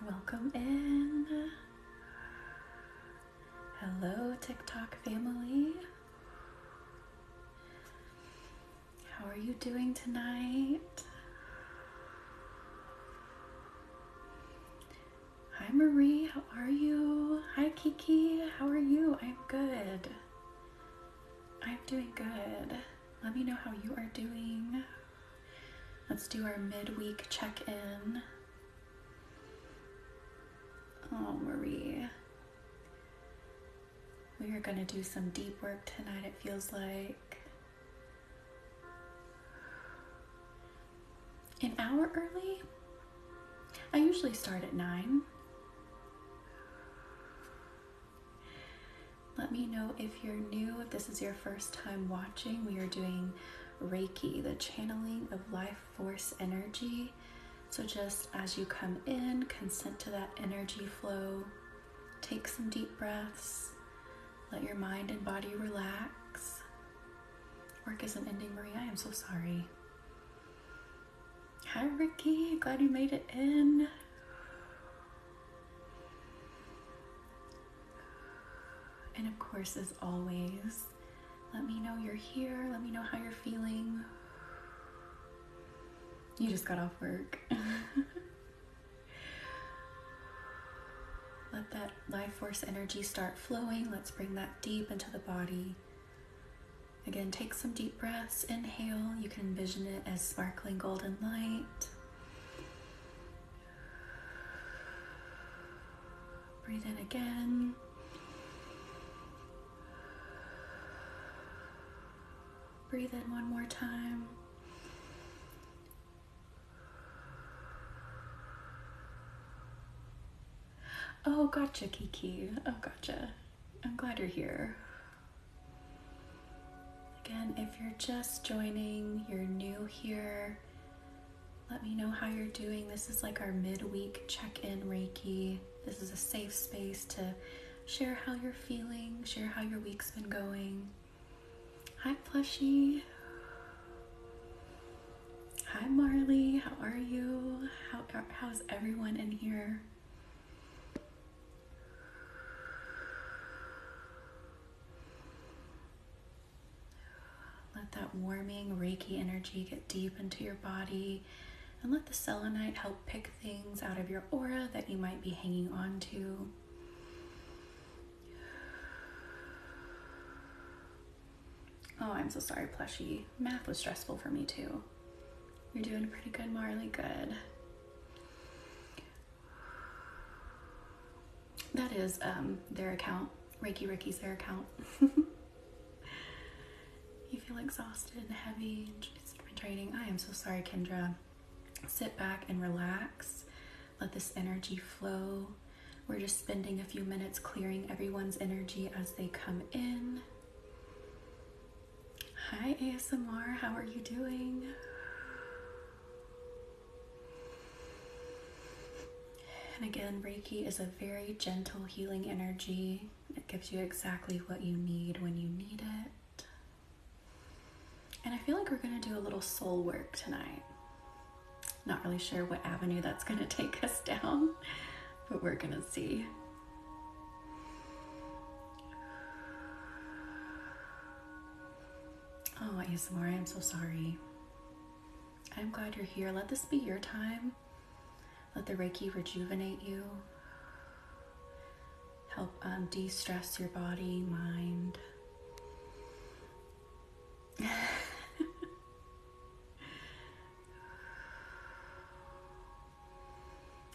Welcome in. Hello, TikTok family. How are you doing tonight? Hi, Marie. How are you? Hi, Kiki. How are you? I'm good. I'm doing good. Let me know how you are doing. Let's do our midweek check-in. Oh, Marie. We are going to do some deep work tonight, it feels like. An hour early? I usually start at 9. Let me know if you're new, if this is your first time watching. We are doing Reiki, the channeling of life force energy. So just as you come in, consent to that energy flow. Take some deep breaths. Let your mind and body relax. Work isn't ending, Marie. I am so sorry. Hi, Ricky. Glad you made it in. And of course, as always, let me know you're here. Let me know how you're feeling. You just got off work. Let that life force energy start flowing. Let's bring that deep into the body. Again, take some deep breaths. Inhale. You can envision it as sparkling golden light. Breathe in again. Breathe in one more time. Oh, gotcha, Kiki. Oh, gotcha. I'm glad you're here. Again, if you're just joining, you're new here, let me know how you're doing. This is like our midweek check-in Reiki. This is a safe space to share how you're feeling, share how your week's been going. Hi, Plushie. Hi, Marley. How are you? How's everyone in here? Let that warming Reiki energy get deep into your body, and let the selenite help pick things out of your aura that you might be hanging on to. Oh, I'm so sorry, Plushie. Math was stressful for me too. You're doing pretty good, Marley. Good. That is their account. Reiki Ricky's their account. You feel exhausted and heavy and it's been training. I am so sorry, Kendra. Sit back and relax. Let this energy flow. We're just spending a few minutes clearing everyone's energy as they come in. Hi, ASMR. How are you doing? And again, Reiki is a very gentle healing energy. It gives you exactly what you need when you need it. And I feel like we're going to do a little soul work tonight. Not really sure what avenue that's going to take us down, but we're going to see. Oh, ASMR, I am so sorry. I'm glad you're here. Let this be your time. Let the Reiki rejuvenate you. Help de-stress your body, mind.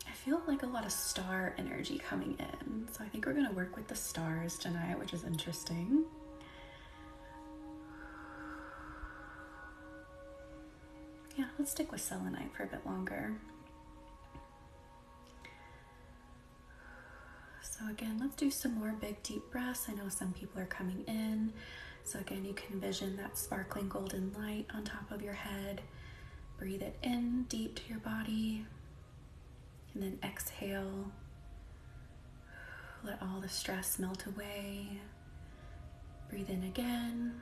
I feel like a lot of star energy coming in. So I think we're going to work with the stars tonight, which is interesting. Yeah, let's stick with selenite for a bit longer. So again, let's do some more big deep breaths. I know some people are coming in. So again, you can envision that sparkling golden light on top of your head. Breathe it in deep to your body. And then exhale. Let all the stress melt away. Breathe in again.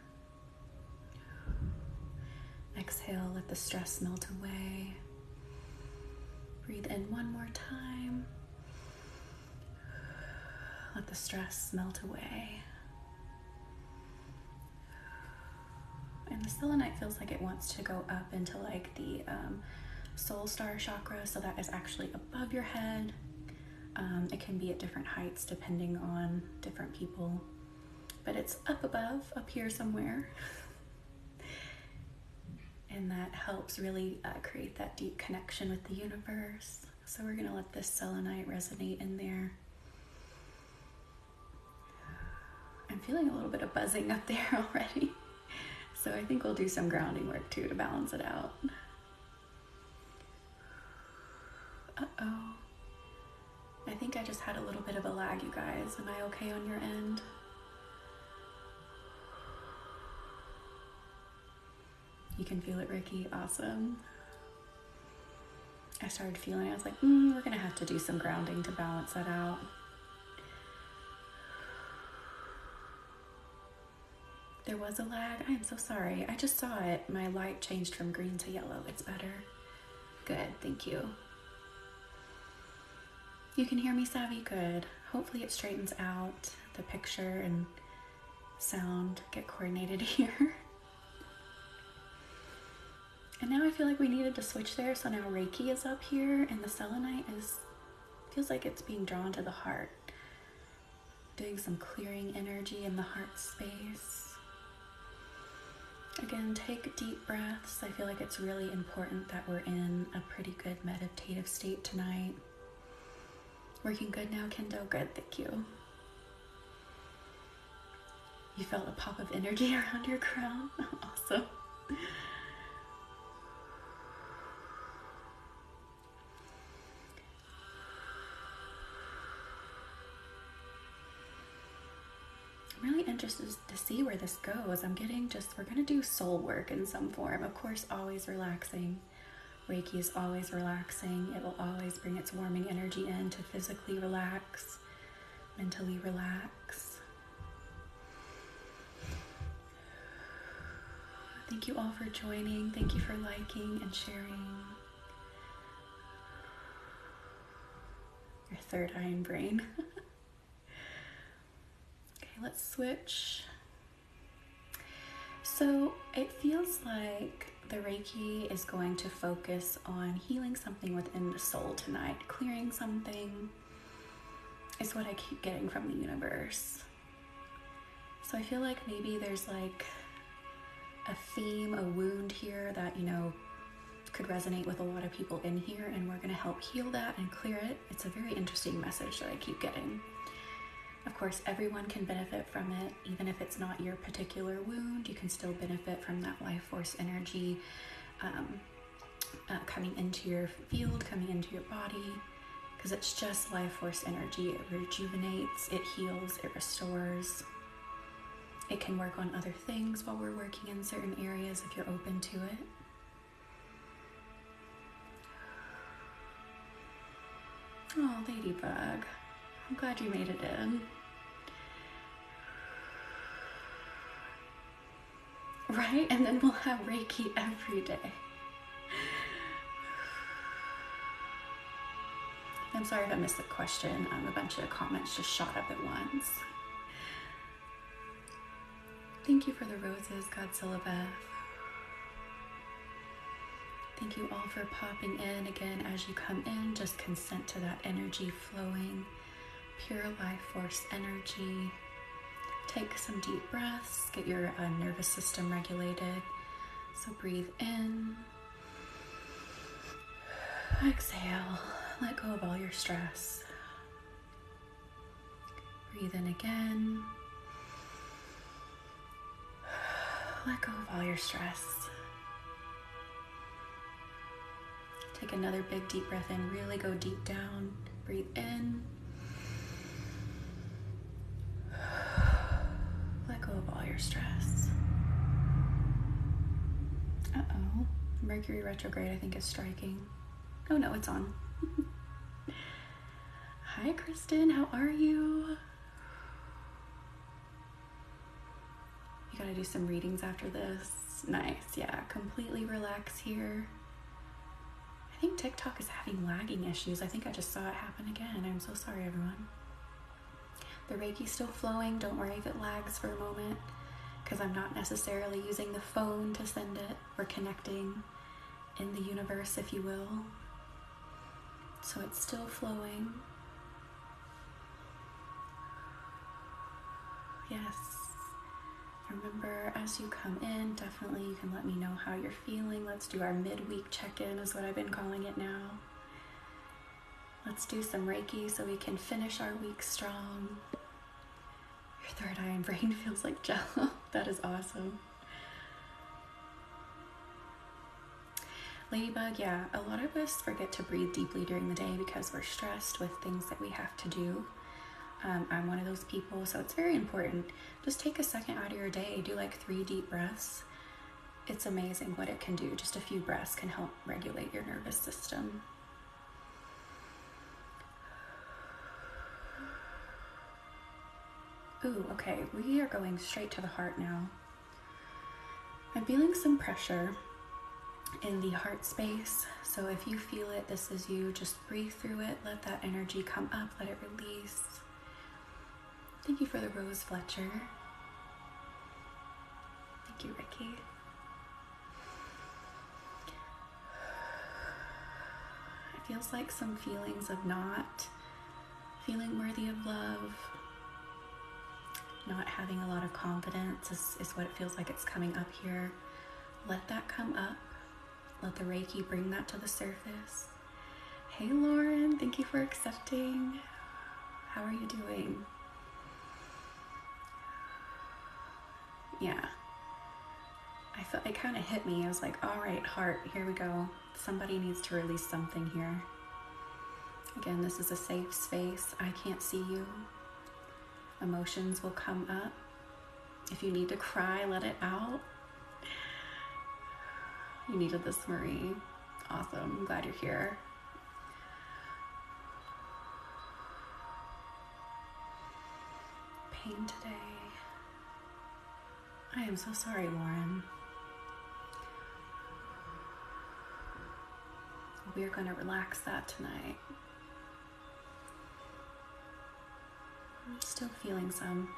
Exhale, let the stress melt away. Breathe in one more time. Let the stress melt away. And the selenite feels like it wants to go up into like the soul star chakra, so that is actually above your head. It can be at different heights depending on different people, but it's up above, up here somewhere. And that helps really create that deep connection with the universe. So we're gonna let this selenite resonate in there. I'm feeling a little bit of buzzing up there already. So I think we'll do some grounding work too to balance it out. Uh-oh. I think I just had a little bit of a lag, you guys. Am I okay on your end? You can feel it, Ricky? Awesome. I started feeling, I was like, we're gonna have to do some grounding to balance that out. There was a lag. I am so sorry. I just saw it. My light changed from green to yellow. It's better. Good, thank you. You can hear me, Savvy? Good. Hopefully it straightens out. The picture and sound get coordinated here. And now I feel like we needed to switch there. So now Reiki is up here and the selenite feels like it's being drawn to the heart. Doing some clearing energy in the heart space. Again, take deep breaths. I feel like it's really important that we're in a pretty good meditative state tonight. Working good now, Kendo? Good, thank you. You felt a pop of energy around your crown? Awesome. I'm really interested to see where this goes. We're gonna do soul work in some form. Of course, always relaxing. Reiki is always relaxing. It will always bring its warming energy in to physically relax, mentally relax. Thank you all for joining. Thank you for liking and sharing. Your third eye and brain. Let's switch. So it feels like the Reiki is going to focus on healing something within the soul tonight. Clearing something is what I keep getting from the universe. So I feel like maybe there's like a theme, a wound here that, could resonate with a lot of people in here, and we're going to help heal that and clear it. It's a very interesting message that I keep getting. Of course, everyone can benefit from it. Even if it's not your particular wound, you can still benefit from that life force energy coming into your field, coming into your body, because it's just life force energy. It rejuvenates, it heals, it restores. It can work on other things while we're working in certain areas if you're open to it. Oh, Ladybug. I'm glad you made it in. Right? And then we'll have Reiki every day. I'm sorry if I missed the question. A bunch of comments just shot up at once. Thank you for the roses, Godzilla Beth. Thank you all for popping in. Again, as you come in, just consent to that energy flowing. Pure life force energy. Take some deep breaths. Get your nervous system regulated. So breathe in. Exhale. Let go of all your stress. Breathe in again. Let go of all your stress. Take another big deep breath in. Really go deep down. Breathe in. Let go of all your stress. Uh-oh. Mercury retrograde, I think, is striking. Oh no, it's on. Hi, Kristen. How are you? You gotta do some readings after this. Nice. Yeah, completely relax here. I think TikTok is having lagging issues. I think I just saw it happen again. I'm so sorry, everyone. The Reiki's still flowing. Don't worry if it lags for a moment, because I'm not necessarily using the phone to send it. We're connecting in the universe, if you will. So it's still flowing. Yes. Remember, as you come in, definitely you can let me know how you're feeling. Let's do our midweek check-in, is what I've been calling it now. Let's do some Reiki so we can finish our week strong. Your third eye and brain feels like jello. That is awesome. Ladybug, yeah, a lot of us forget to breathe deeply during the day because we're stressed with things that we have to do. I'm one of those people, so it's very important. Just take a second out of your day, do like 3 deep breaths. It's amazing what it can do. Just a few breaths can help regulate your nervous system. Ooh, okay, we are going straight to the heart now. I'm feeling some pressure in the heart space, so if you feel it, this is you. Just breathe through it, let that energy come up, let it release. Thank you for the Rose Fletcher. Thank you, Ricky. It feels like some feelings of not feeling worthy of love, not having a lot of confidence is what it feels like it's coming up here. Let that come up. Let the Reiki bring that to the surface. Hey Lauren, thank you for accepting. How are you doing? Yeah. I felt it kind of hit me. I was like, all right, heart, here we go. Somebody needs to release something here. Again, this is a safe space. I can't see you. Emotions will come up. If you need to cry, let it out. You needed this, Marie. Awesome. I'm glad you're here. Pain today. I am so sorry, Lauren. We're going to relax that tonight. I'm still feeling some.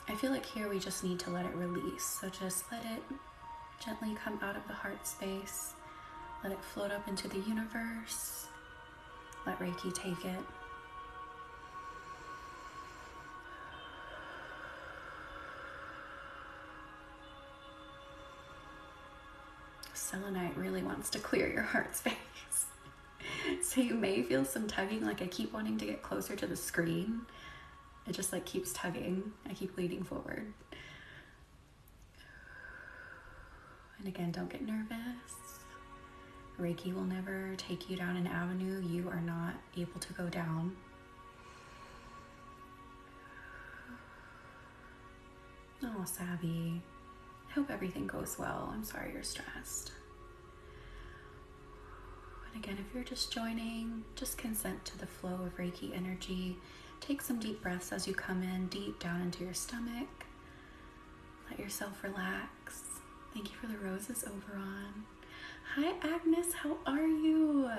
I feel like here we just need to let it release. So just let it gently come out of the heart space. Let it float up into the universe. Let Reiki take it. Selenite really wants to clear your heart space. So you may feel some tugging, like I keep wanting to get closer to the screen. It just like keeps tugging. I keep leaning forward. And again, don't get nervous. Reiki will never take you down an avenue you are not able to go down. Oh, Savvy. I hope everything goes well. I'm sorry you're stressed. And again, if you're just joining, just consent to the flow of Reiki energy. Take some deep breaths as you come in deep down into your stomach. Let yourself relax. Thank you for the roses, Oberon. Hi, Agnes. How are you?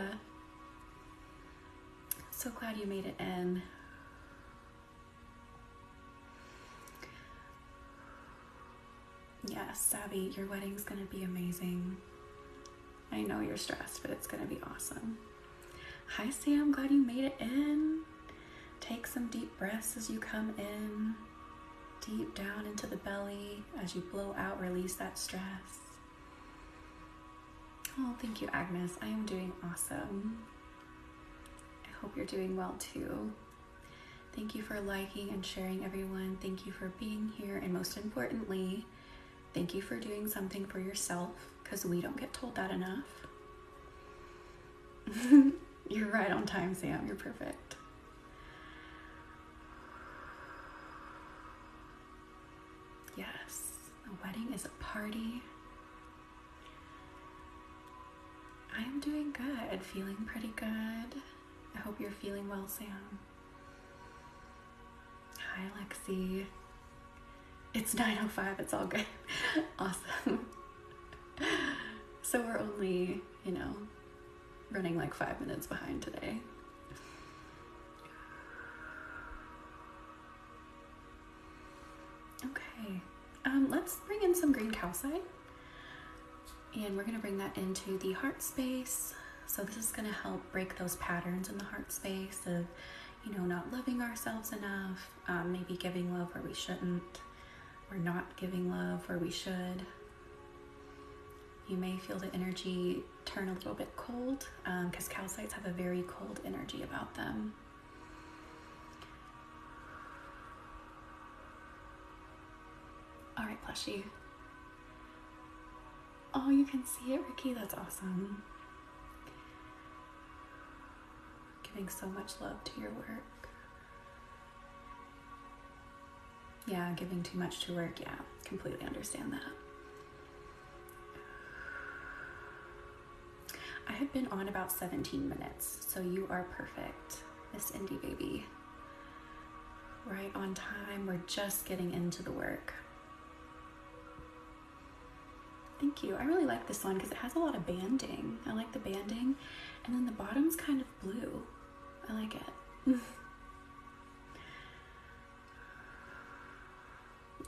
So glad you made it in. Yes, Savvy, your wedding's going to be amazing. I know you're stressed, but it's going to be awesome. Hi, Sam. Glad you made it in. Take some deep breaths as you come in. Deep down into the belly. As you blow out, release that stress. Oh, thank you, Agnes. I am doing awesome. I hope you're doing well too. Thank you for liking and sharing, everyone. Thank you for being here. And most importantly, thank you for doing something for yourself, because we don't get told that enough. You're right on time, Sam. You're perfect. Yes, a wedding is a party. I am doing good, feeling pretty good. I hope you're feeling well, Sam. Hi, Lexi. It's 9:05, it's all good. Awesome. So we're only, running like 5 minutes behind today. let's bring in some green calcite. And we're going to bring that into the heart space. So this is going to help break those patterns in the heart space of, not loving ourselves enough, maybe giving love where we shouldn't, or not giving love where we should. You may feel the energy turn a little bit cold because calcites have a very cold energy about them. All right, plushie. Oh, you can see it, Ricky. That's awesome. Giving so much love to your work. Yeah, giving too much to work. Yeah, completely understand that. I have been on about 17 minutes, so you are perfect, Miss Indie Baby. Right on time. We're just getting into the work. Thank you. I really like this one because it has a lot of banding. I like the banding. And then the bottom's kind of blue. I like it.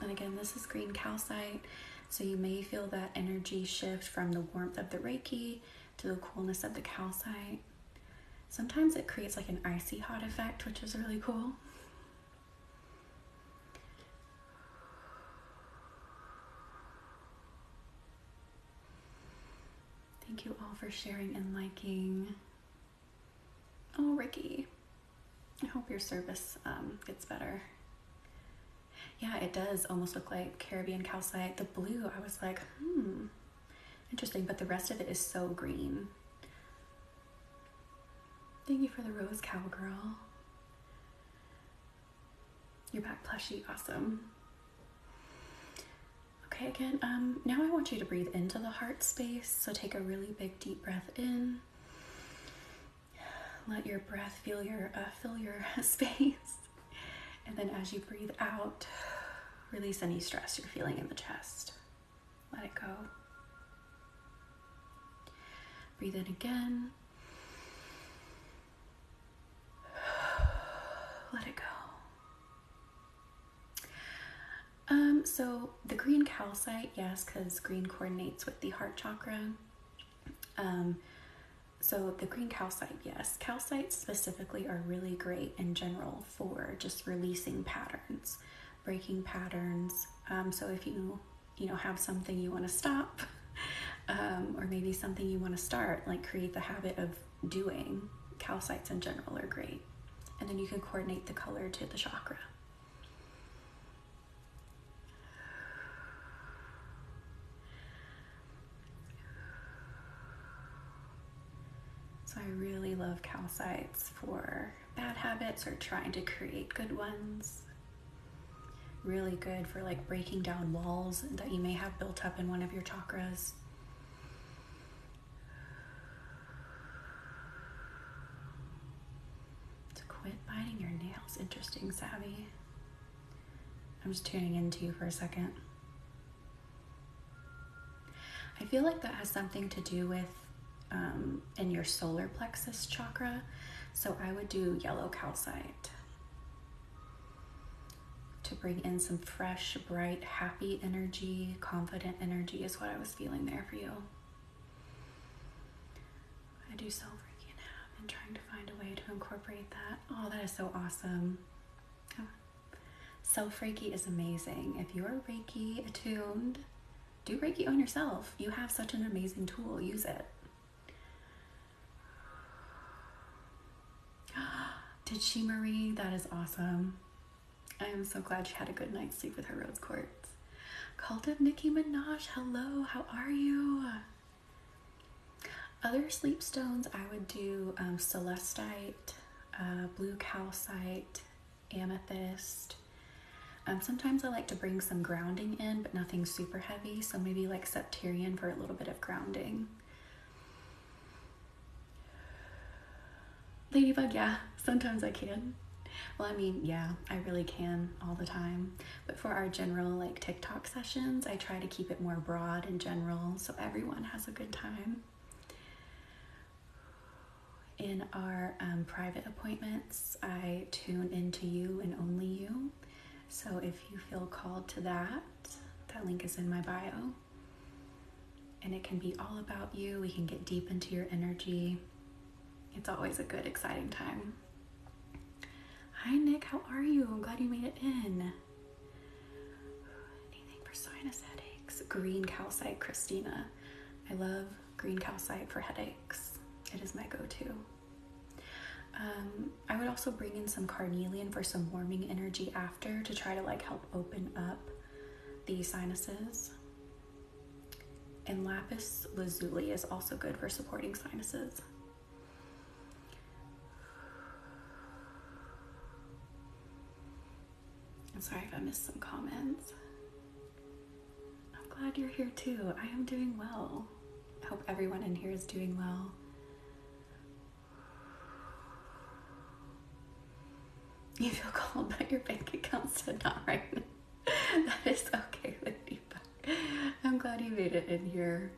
And again, this is green calcite. So you may feel that energy shift from the warmth of the Reiki to the coolness of the calcite. Sometimes it creates like an icy hot effect, which is really cool. Thank you all for sharing and liking. Oh, Ricky, I hope your service gets better. Yeah, it does almost look like Caribbean calcite. The blue, I was like, interesting, but the rest of it is so green. Thank you for the rose, cowgirl. You're back, plushie, awesome. Okay, again, now I want you to breathe into the heart space. So take a really big deep breath in. Let your breath fill your space. And then as you breathe out, release any stress you're feeling in the chest. Let it go. Breathe in again. Let it go. So the green calcite, yes, because green coordinates with the heart chakra. So the green calcite, yes. Calcites specifically are really great in general for just releasing patterns, breaking patterns. So if you have something you want to stop, or maybe something you want to start, like create the habit of doing, calcites in general are great. And then you can coordinate the color to the chakra. So I really love calcites for bad habits or trying to create good ones. Really good for like breaking down walls that you may have built up in one of your chakras. To quit biting your nails. Interesting, Savvy. I'm just tuning into you for a second. I feel like that has something to do with in your solar plexus chakra. So I would do yellow calcite to bring in some fresh, bright, happy energy, confident energy is what I was feeling there for you. I do self-Reiki now. I've been trying to find a way to incorporate that. Oh, that is so awesome. Oh. Self-Reiki is amazing. If you are Reiki attuned, do Reiki on yourself. You have such an amazing tool. Use it. Did she, Marie? That is awesome. I am so glad she had a good night's sleep with her rose quartz. Cult of Nicki Minaj, hello, how are you? Other sleep stones, I would do celestite, blue calcite, amethyst. Sometimes I like to bring some grounding in, but nothing super heavy. So maybe like septarian for a little bit of grounding. Ladybug, yeah, sometimes I can. Well, I mean, yeah, I really can all the time. But for our general like TikTok sessions, I try to keep it more broad and general so everyone has a good time. In our private appointments, I tune into you and only you. So if you feel called to that, That link is in my bio. And it can be all about you. We can get deep into your energy. It's always a good, exciting time. Hi, Nick. How are you? I'm glad you made it in. Anything for sinus headaches? Green calcite, Christina. I love green calcite for headaches. It is my go-to. I would also bring in some carnelian for some warming energy after to try to like help open up the sinuses. And lapis lazuli is also good for supporting sinuses. I'm sorry if I missed some comments. I'm glad you're here too. I am doing well. I hope everyone in here is doing well. You feel cold, but your bank account said not right. That is okay, Ladybug. I'm glad you made it in here.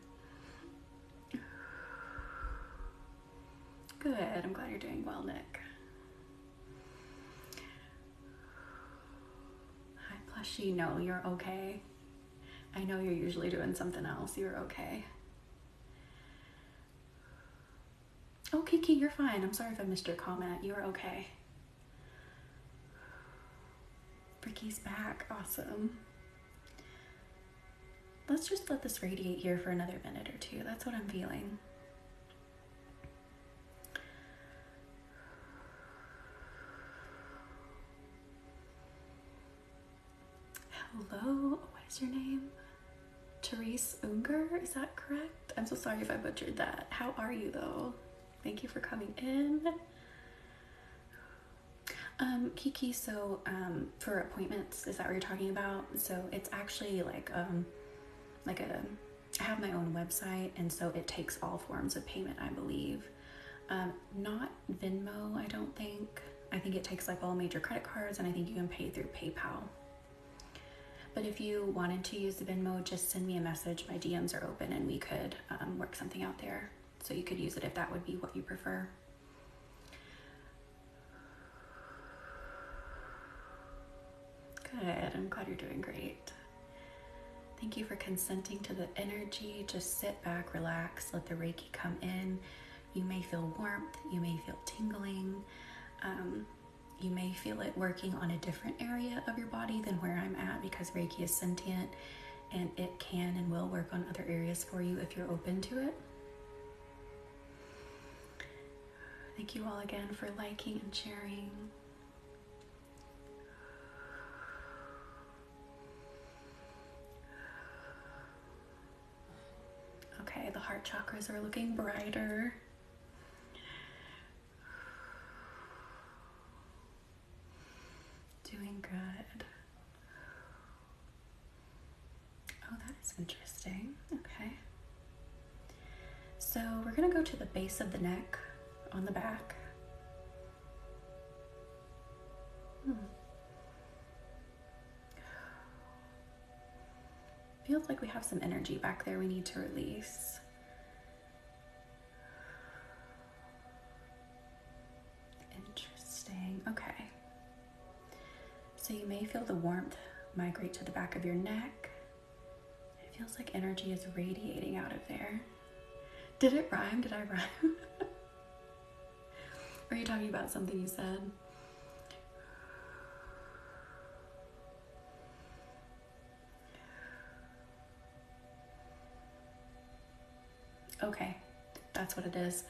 Good. I'm glad you're doing well, Nick. Hi, Plushie. No, you're okay. I know you're usually doing something else. You're okay. Oh, Kiki, you're fine. I'm sorry if I missed your comment. You're okay. Ricky's back. Awesome. Let's just let this radiate here for another minute or two. That's what I'm feeling. Hello. What is your name? Therese Unger? Is that correct? I'm so sorry if I butchered that. How are you though? Thank you for coming in. Kiki, so for appointments, is that what you're talking about? So it's actually like I have my own website, and so it takes all forms of payment, I believe. Not Venmo, I don't think. I think it takes like all major credit cards, and I think you can pay through PayPal. But if you wanted to use the Venmo, just send me a message. My DMs are open, and we could work something out there. So you could use it if that would be what you prefer. Good. I'm glad you're doing great. Thank you for consenting to the energy. Just sit back, relax, let the Reiki come in. You may feel warmth, you may feel tingling, you may feel it working on a different area of your body than where I'm at, because Reiki is sentient and it can and will work on other areas for you if you're open to it. Thank you all again for liking and sharing. Okay, the heart chakras are looking brighter. Doing good. Oh, that is interesting. Okay. So we're going to go to the base of the neck on the back. Feels like we have some energy back there we need to release. Interesting. Okay. So you may feel the warmth migrate to the back of your neck. It feels like energy is radiating out of there. Did it rhyme? Did I rhyme? Are you talking about something you said? Okay, that's what it is.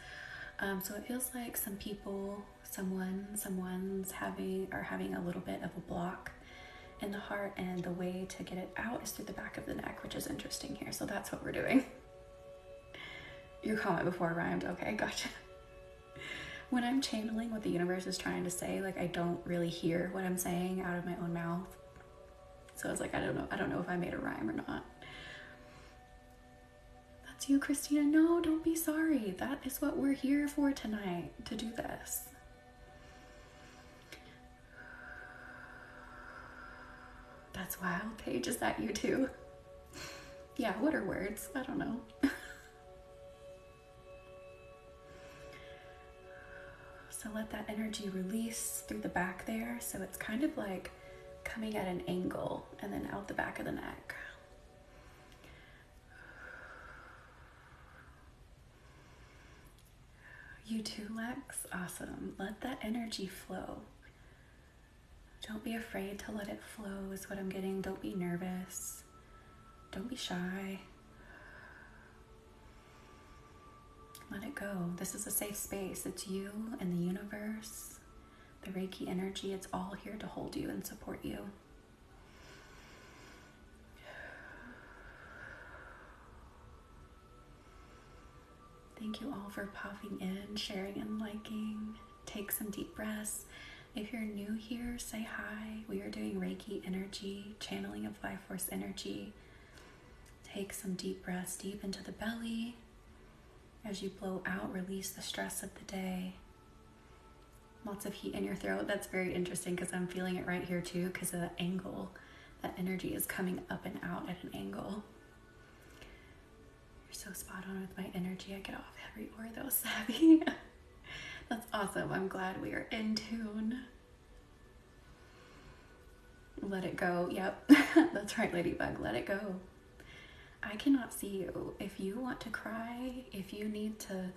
So it feels like some people, someone's having a little bit of a block in the heart, and the way to get it out is through the back of the neck, which is interesting here. So that's what we're doing. Your comment before rhymed. Okay, gotcha. When I'm channeling what the universe is trying to say, like I don't really hear what I'm saying out of my own mouth. So I was like, I don't know if I made a rhyme or not. That's you, Christina. No, don't be sorry. That is what we're here for tonight, to do this. That's wild. Paige, is that you too? Yeah, what are words? I don't know. So let that energy release through the back there. So it's kind of like coming at an angle and then out the back of the neck. You too, Lex? Awesome. Let that energy flow. Don't be afraid to let it flow is what I'm getting. Don't be nervous. Don't be shy. Let it go. This is a safe space. It's you and the universe. The Reiki energy, it's all here to hold you and support you. Thank you all for popping in, sharing and liking. Take some deep breaths. If you're new here, say hi. We are doing Reiki energy, channeling of life force energy. Take some deep breaths deep into the belly. As you blow out, release the stress of the day. Lots of heat in your throat. That's very interesting because I'm feeling it right here too because of the angle. That energy is coming up and out at an angle. You're so spot on with my energy. I get off every word that was savvy. That's awesome. I'm glad we are in tune. Let it go. Yep. That's right, Ladybug. Let it go. I cannot see you. If you want to cry, if you need to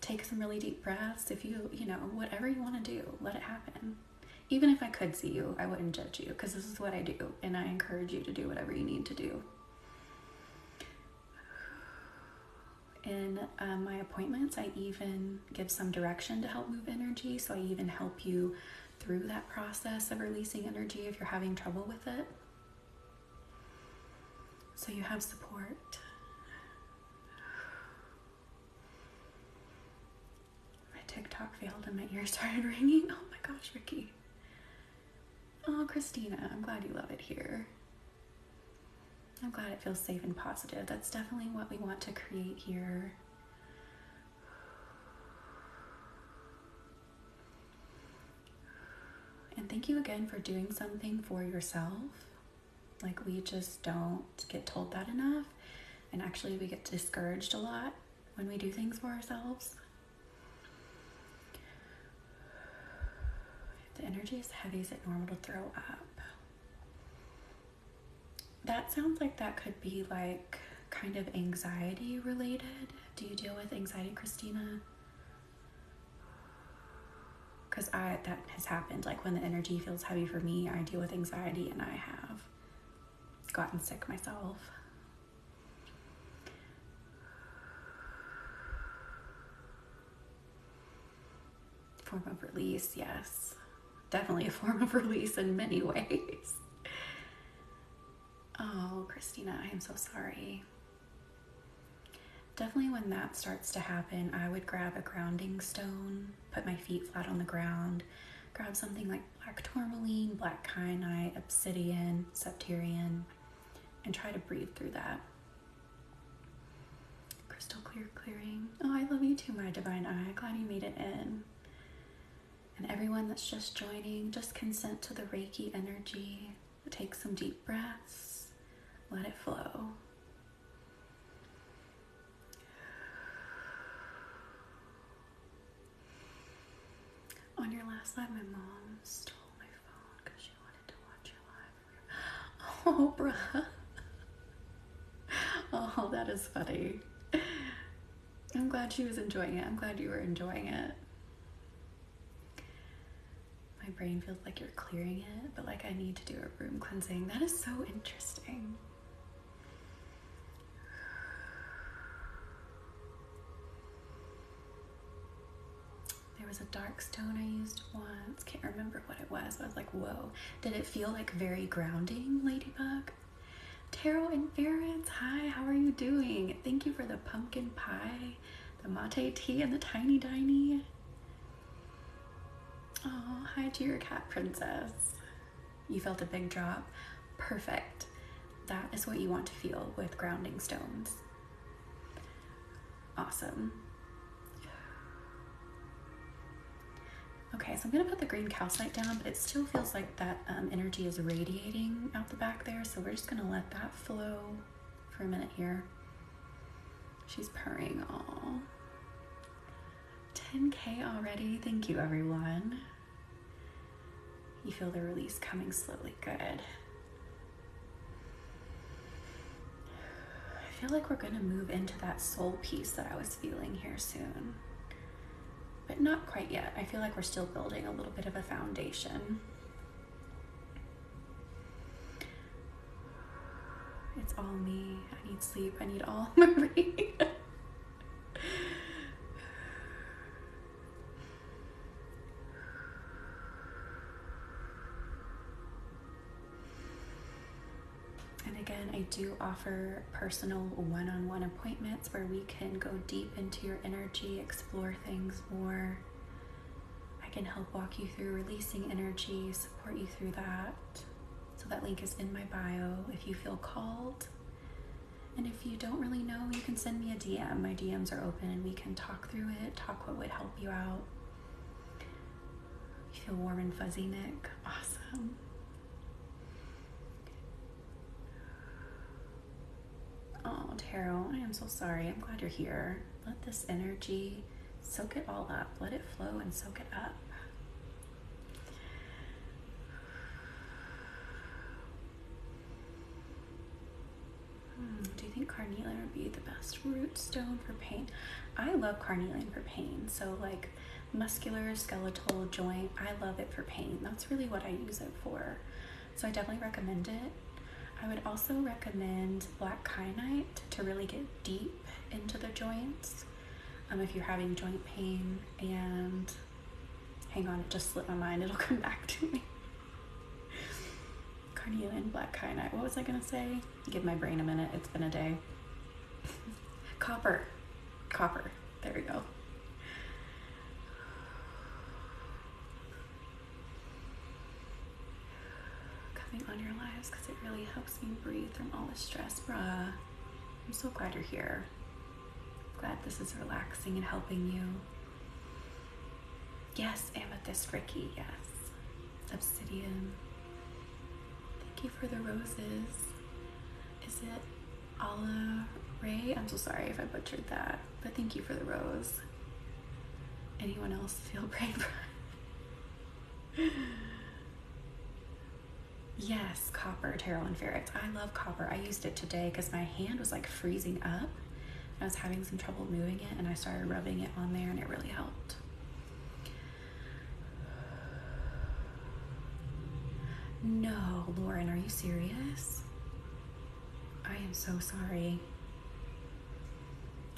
take some really deep breaths, if you whatever you want to do, let it happen. Even if I could see you, I wouldn't judge you because this is what I do and I encourage you to do whatever you need to do. In my appointments, I even give some direction to help move energy. So I even help you through that process of releasing energy if you're having trouble with it. So you have support. My TikTok failed and my ears started ringing. Oh my gosh, Ricky. Oh, Christina, I'm glad you love it here. I'm glad it feels safe and positive. That's definitely what we want to create here. And thank you again for doing something for yourself. Like, we just don't get told that enough. And actually, we get discouraged a lot when we do things for ourselves. If the energy is heavy, is it normal to throw up? That sounds like that could be like kind of anxiety related. Do you deal with anxiety, Christina? Because that has happened. Like, when the energy feels heavy for me, I deal with anxiety, and I have gotten sick myself. Form of release, yes. Definitely a form of release in many ways. Oh, Christina, I am so sorry. Definitely when that starts to happen, I would grab a grounding stone, put my feet flat on the ground, grab something like black tourmaline, black kyanite, obsidian, septarian, and try to breathe through that. Crystal clear clearing. Oh, I love you too, my divine eye. Glad you made it in. And everyone that's just joining, just consent to the Reiki energy. Take some deep breaths. Let it flow. On your last live, my mom stole my phone because she wanted to watch your live. Oh, bruh. Oh, that is funny. I'm glad she was enjoying it. I'm glad you were enjoying it. My brain feels like you're clearing it, but like I need to do a room cleansing. That is so interesting. There was a dark stone I used once. Can't remember what it was. I was like, whoa. Did it feel like very grounding, Ladybug? Tarot and Ferrets, hi, how are you doing? Thank you for the pumpkin pie, the mate tea, and the tiny diny. Oh, hi to your cat princess. You felt a big drop? Perfect. That is what you want to feel with grounding stones. Awesome. Okay, so I'm gonna put the green calcite down, but it still feels like that energy is radiating out the back there, so we're just gonna let that flow for a minute here. She's purring, aw. 10K already, thank you everyone. You feel the release coming slowly, good. I feel like we're gonna move into that soul piece that I was feeling here soon. but not quite yet. I feel like we're still building a little bit of a foundation. It's all me. I need sleep. I need all Marie. And again, I do offer personal one-on-one appointments where we can go deep into your energy, explore things more. I can help walk you through releasing energy, support you through that. So that link is in my bio if you feel called. And if you don't really know, you can send me a DM. My DMs are open and we can talk through it, talk what would help you out. You feel warm and fuzzy, Nick? Awesome. Oh, Tarot, I am so sorry. I'm glad you're here. Let this energy soak it all up. Let it flow and soak it up. Do you think carnelian would be the best root stone for pain? I love carnelian for pain. So like muscular, skeletal, joint, I love it for pain. That's really what I use it for. So I definitely recommend it. I would also recommend black kyanite to really get deep into the joints if you're having joint pain. And hang on, it just slipped my mind. It'll come back to me. Carnelian, black kyanite. What was I gonna say? Give my brain a minute. It's been a day. Copper. There we go. Coming on your lives because it really helps me breathe from all the stress, bruh. I'm so glad you're here. Glad this is relaxing and helping you. Yes, amethyst, Ricky, yes. Obsidian. Thank you for the roses. Is it Ala Ray? I'm so sorry if I butchered that, but thank you for the rose. Anyone else feel brain fried? Yes, copper, tarot, and ferrite. I love copper. I used it today because my hand was like freezing up. I was having some trouble moving it, and I started rubbing it on there, and it really helped. No, Lauren, are you serious? I am so sorry.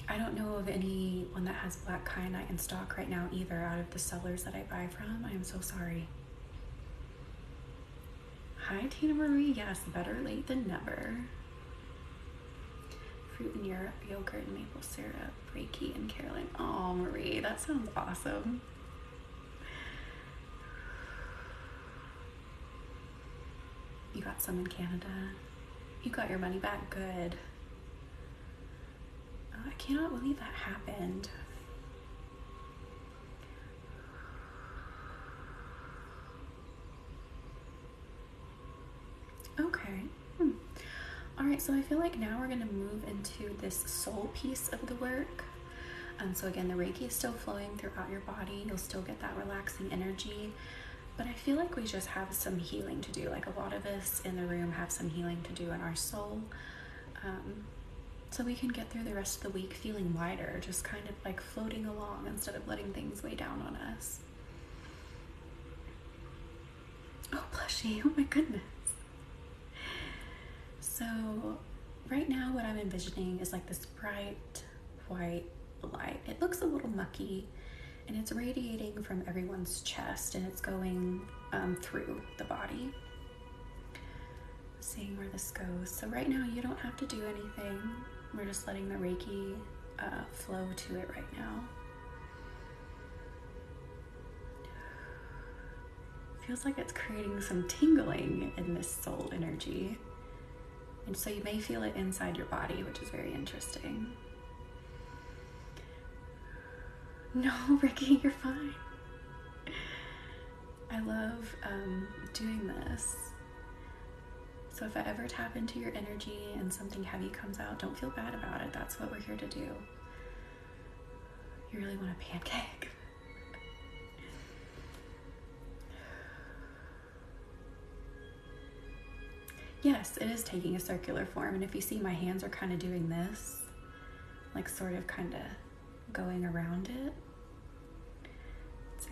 I don't know of anyone that has black kyanite in stock right now either out of the sellers that I buy from. I am so sorry. Hi, Tina Marie. Yes, better late than never. Fruit in Europe, yogurt and maple syrup, Reiki and Carolyn. Oh, Marie, that sounds awesome. You got some in Canada. You got your money back. Good. Oh, I cannot believe that happened. Okay. All right, so I feel like now we're gonna move into this soul piece of the work. So again, the Reiki is still flowing throughout your body. You'll still get that relaxing energy. But I feel like we just have some healing to do. Like a lot of us in the room have some healing to do in our soul. So we can get through the rest of the week feeling lighter, just kind of like floating along instead of letting things weigh down on us. Oh, plushie, oh my goodness. So right now what I'm envisioning is like this bright white light. It looks a little mucky. And it's radiating from everyone's chest, and it's going through the body. Seeing where this goes. So right now you don't have to do anything. We're just letting the Reiki flow to it right now. Feels like it's creating some tingling in this soul energy. And so you may feel it inside your body, which is very interesting. No, Ricky, you're fine. I love doing this. So if I ever tap into your energy and something heavy comes out, don't feel bad about it. That's what we're here to do. You really want a pancake? Yes, it is taking a circular form. And if you see, my hands are kind of doing this, like sort of kind of going around it.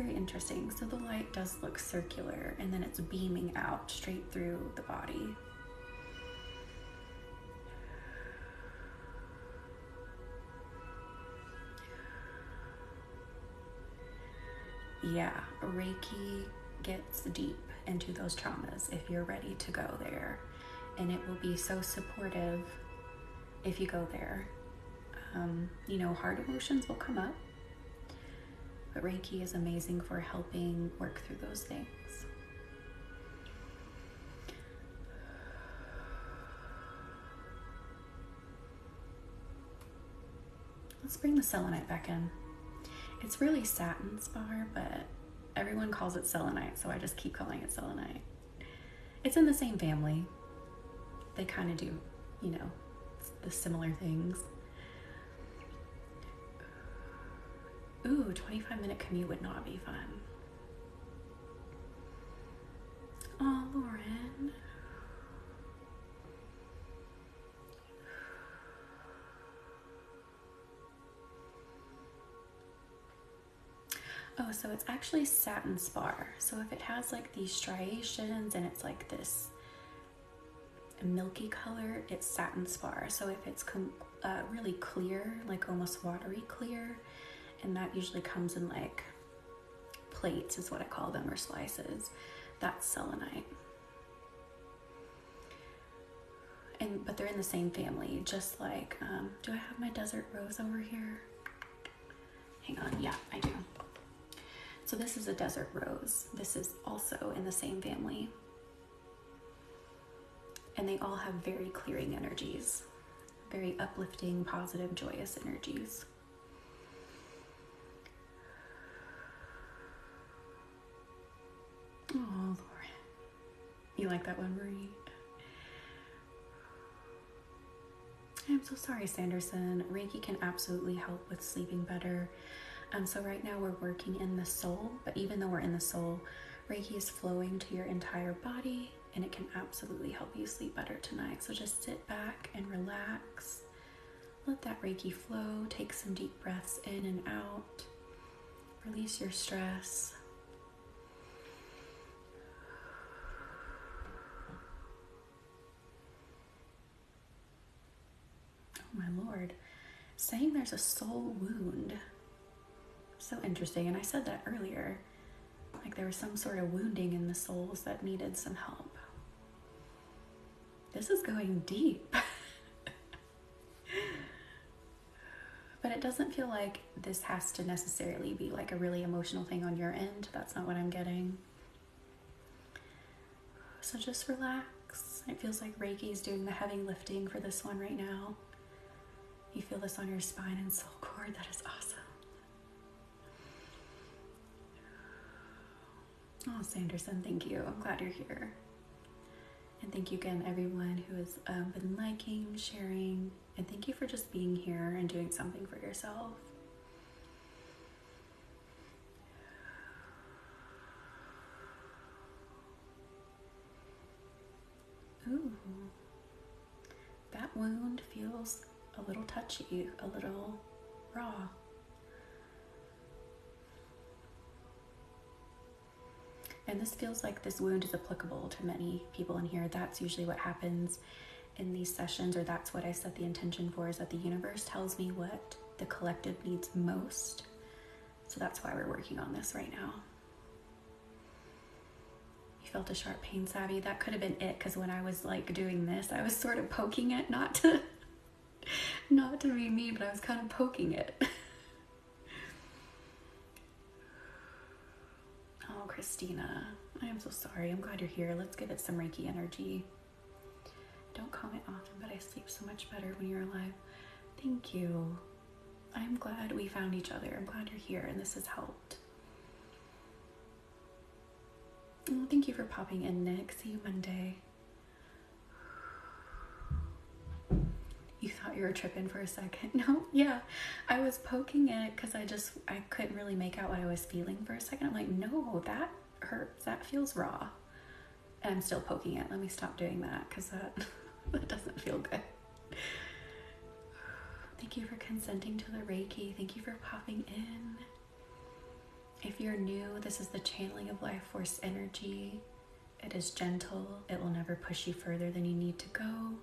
very interesting. So the light does look circular, and then it's beaming out straight through the body. Yeah, Reiki gets deep into those traumas if you're ready to go there. And it will be so supportive if you go there. Hard emotions will come up, but Reiki is amazing for helping work through those things. Let's bring the selenite back in. It's really satin spar, but everyone calls it selenite, so I just keep calling it selenite. It's in the same family. They kind of do, the similar things. Ooh, 25-minute commute would not be fun. Oh, Lauren. Oh, so it's actually satin spar. So if it has like these striations and it's like this milky color, it's satin spar. So if it's really clear, like almost watery clear, and that usually comes in like plates is what I call them, or slices, that's selenite. But they're in the same family, just like, do I have my desert rose over here? Hang on, yeah, I do. So this is a desert rose. This is also in the same family. And they all have very clearing energies, very uplifting, positive, joyous energies. Oh, Lauren. You like that one, Marie? I'm so sorry, Sanderson. Reiki can absolutely help with sleeping better. So right now we're working in the soul, but even though we're in the soul, Reiki is flowing to your entire body, and it can absolutely help you sleep better tonight. So just sit back and relax. Let that Reiki flow. Take some deep breaths in and out. Release your stress. Oh my Lord. Saying there's a soul wound. So interesting. And I said that earlier. Like there was some sort of wounding in the souls that needed some help. This is going deep. But it doesn't feel like this has to necessarily be like a really emotional thing on your end. That's not what I'm getting. So just relax. It feels like Reiki is doing the heavy lifting for this one right now. You feel this on your spine and soul cord. That is awesome. Oh, Sanderson, thank you. I'm glad you're here. And thank you again, everyone who has been liking, sharing, and thank you for just being here and doing something for yourself. Ooh, that wound feels a little touchy, a little raw. And this feels like this wound is applicable to many people in here. That's usually what happens in these sessions, or that's what I set the intention for, is that the universe tells me what the collective needs most. So that's why we're working on this right now. You felt a sharp pain, Savvy? That could have been it, because when I was like doing this, I was sort of poking it, not to be mean, but I was kind of poking it. Oh, Christina, I am so sorry. I'm glad you're here. Let's give it some Reiki energy. Don't comment often, but I sleep so much better when you're alive. Thank you. I'm glad we found each other. I'm glad you're here and this has helped. Oh, thank you for popping in, Nick. See you Monday. You thought you were tripping for a second? No, yeah. I was poking it because I couldn't really make out what I was feeling for a second. I'm like, no, that hurts. That feels raw. And I'm still poking it. Let me stop doing that because that doesn't feel good. Thank you for consenting to the Reiki. Thank you for popping in. If you're new, this is the channeling of life force energy. It is gentle. It will never push you further than you need to go.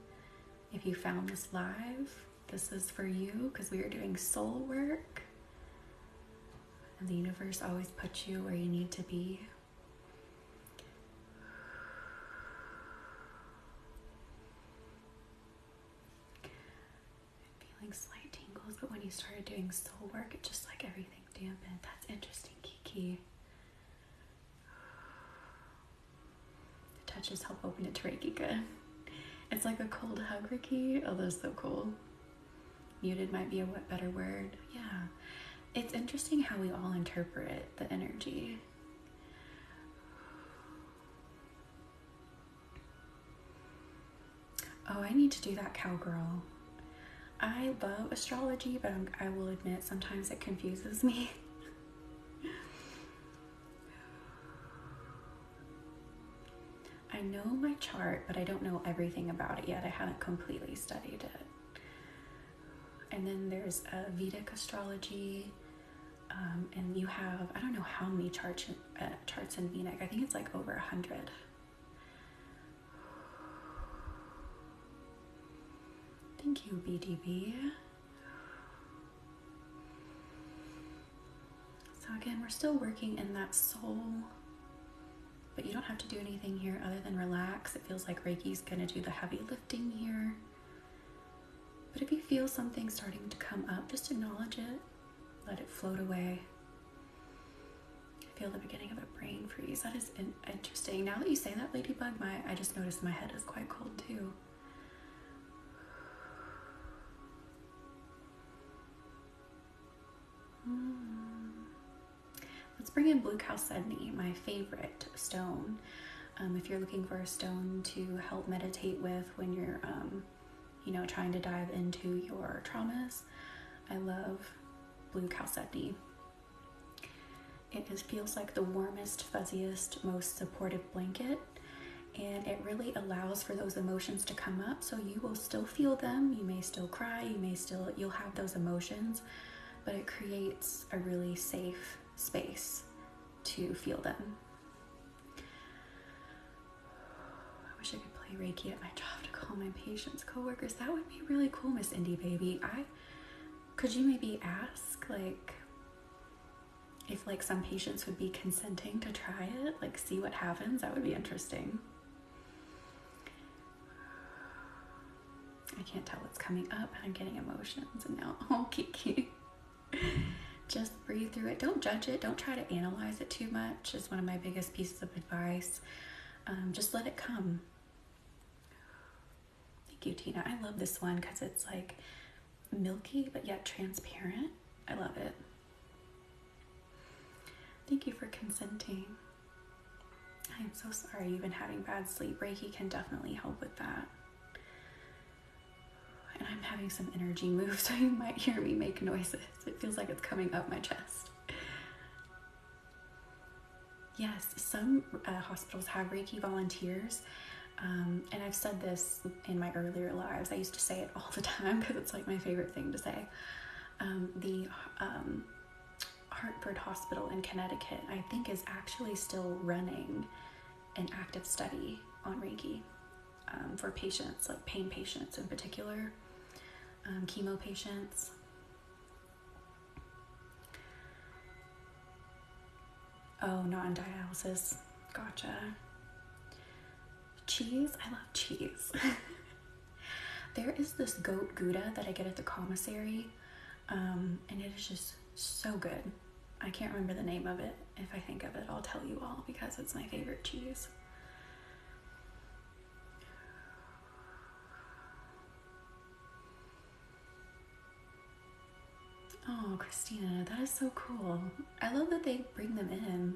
If you found this live, this is for you because we are doing soul work. And the universe always puts you where you need to be. I'm feeling slight tingles, but when you started doing soul work, it just like everything dampened. That's interesting, Kiki. The touches help open it to Reiki. Good. It's like a cold hug, Reiki. Oh, that's so cool. Muted might be a better word. Yeah. It's interesting how we all interpret the energy. Oh, I need to do that, cowgirl. I love astrology, but I will admit sometimes it confuses me. I know my chart, but I don't know everything about it yet. I haven't completely studied it. And then there's a Vedic astrology, and you have, I don't know how many charts in Vedic. I think it's like over 100. Thank you, BDB. So again, we're still working in that soul, but you don't have to do anything here other than relax. It feels like Reiki's gonna do the heavy lifting here. But if you feel something starting to come up, just acknowledge it. Let it float away. I feel the beginning of a brain freeze. That is interesting. Now that you say that, Ladybug, I just noticed my head is quite cold too. Let's bring in blue chalcedony, my favorite stone. If you're looking for a stone to help meditate with when you're, trying to dive into your traumas, I love blue chalcedony. It feels like the warmest, fuzziest, most supportive blanket, and it really allows for those emotions to come up. So you will still feel them. You may still cry. You'll have those emotions, but it creates a really safe space to feel them. I wish I could play Reiki at my job to calm my patients, coworkers. That would be really cool, Miss Indie Baby. Could you maybe ask, if some patients would be consenting to try it, see what happens? That would be interesting. I can't tell what's coming up, and I'm getting emotions, and now, oh, Kiki. Just breathe through it. Don't judge it. Don't try to analyze it too much. Is one of my biggest pieces of advice. Just let it come. Thank you, Tina. I love this one because it's milky but yet transparent. I love it. Thank you for consenting. I am so sorry you've been having bad sleep. Reiki can definitely help with that. And I'm having some energy move, so you might hear me make noises. It feels like it's coming up my chest. Yes, some hospitals have Reiki volunteers, and I've said this in my earlier lives. I used to say it all the time because it's my favorite thing to say. The Hartford Hospital in Connecticut, I think, is actually still running an active study on Reiki for patients, pain patients in particular. Chemo patients. Oh, not on dialysis. Gotcha. Cheese? I love cheese. There is this goat Gouda that I get at the commissary, and it is just so good. I can't remember the name of it. If I think of it, I'll tell you all because it's my favorite cheese. Oh, Christina, that is so cool. I love that they bring them in.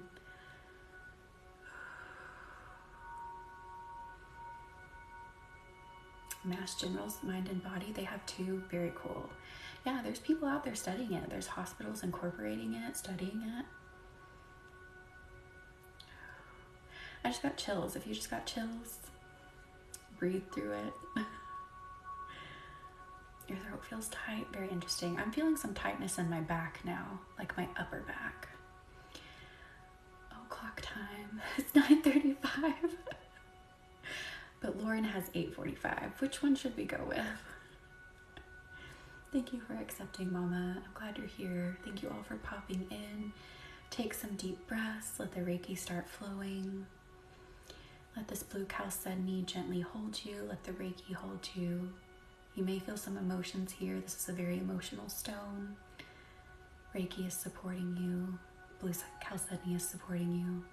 Mass General's Mind and Body, they have two. Very cool. Yeah, there's people out there studying it. There's hospitals incorporating it, studying it. I just got chills. If you just got chills, breathe through it. Your throat feels tight. Very interesting. I'm feeling some tightness in my back now, my upper back. clock time. It's 9:35. But Lauren has 8:45. Which one should we go with? Thank you for accepting, Mama. I'm glad you're here. Thank you all for popping in. Take some deep breaths. Let the Reiki start flowing. Let this blue chalcedony gently hold you. Let the Reiki hold you. You may feel some emotions here. This is a very emotional stone. Reiki is supporting you. Blue chalcedony is supporting you.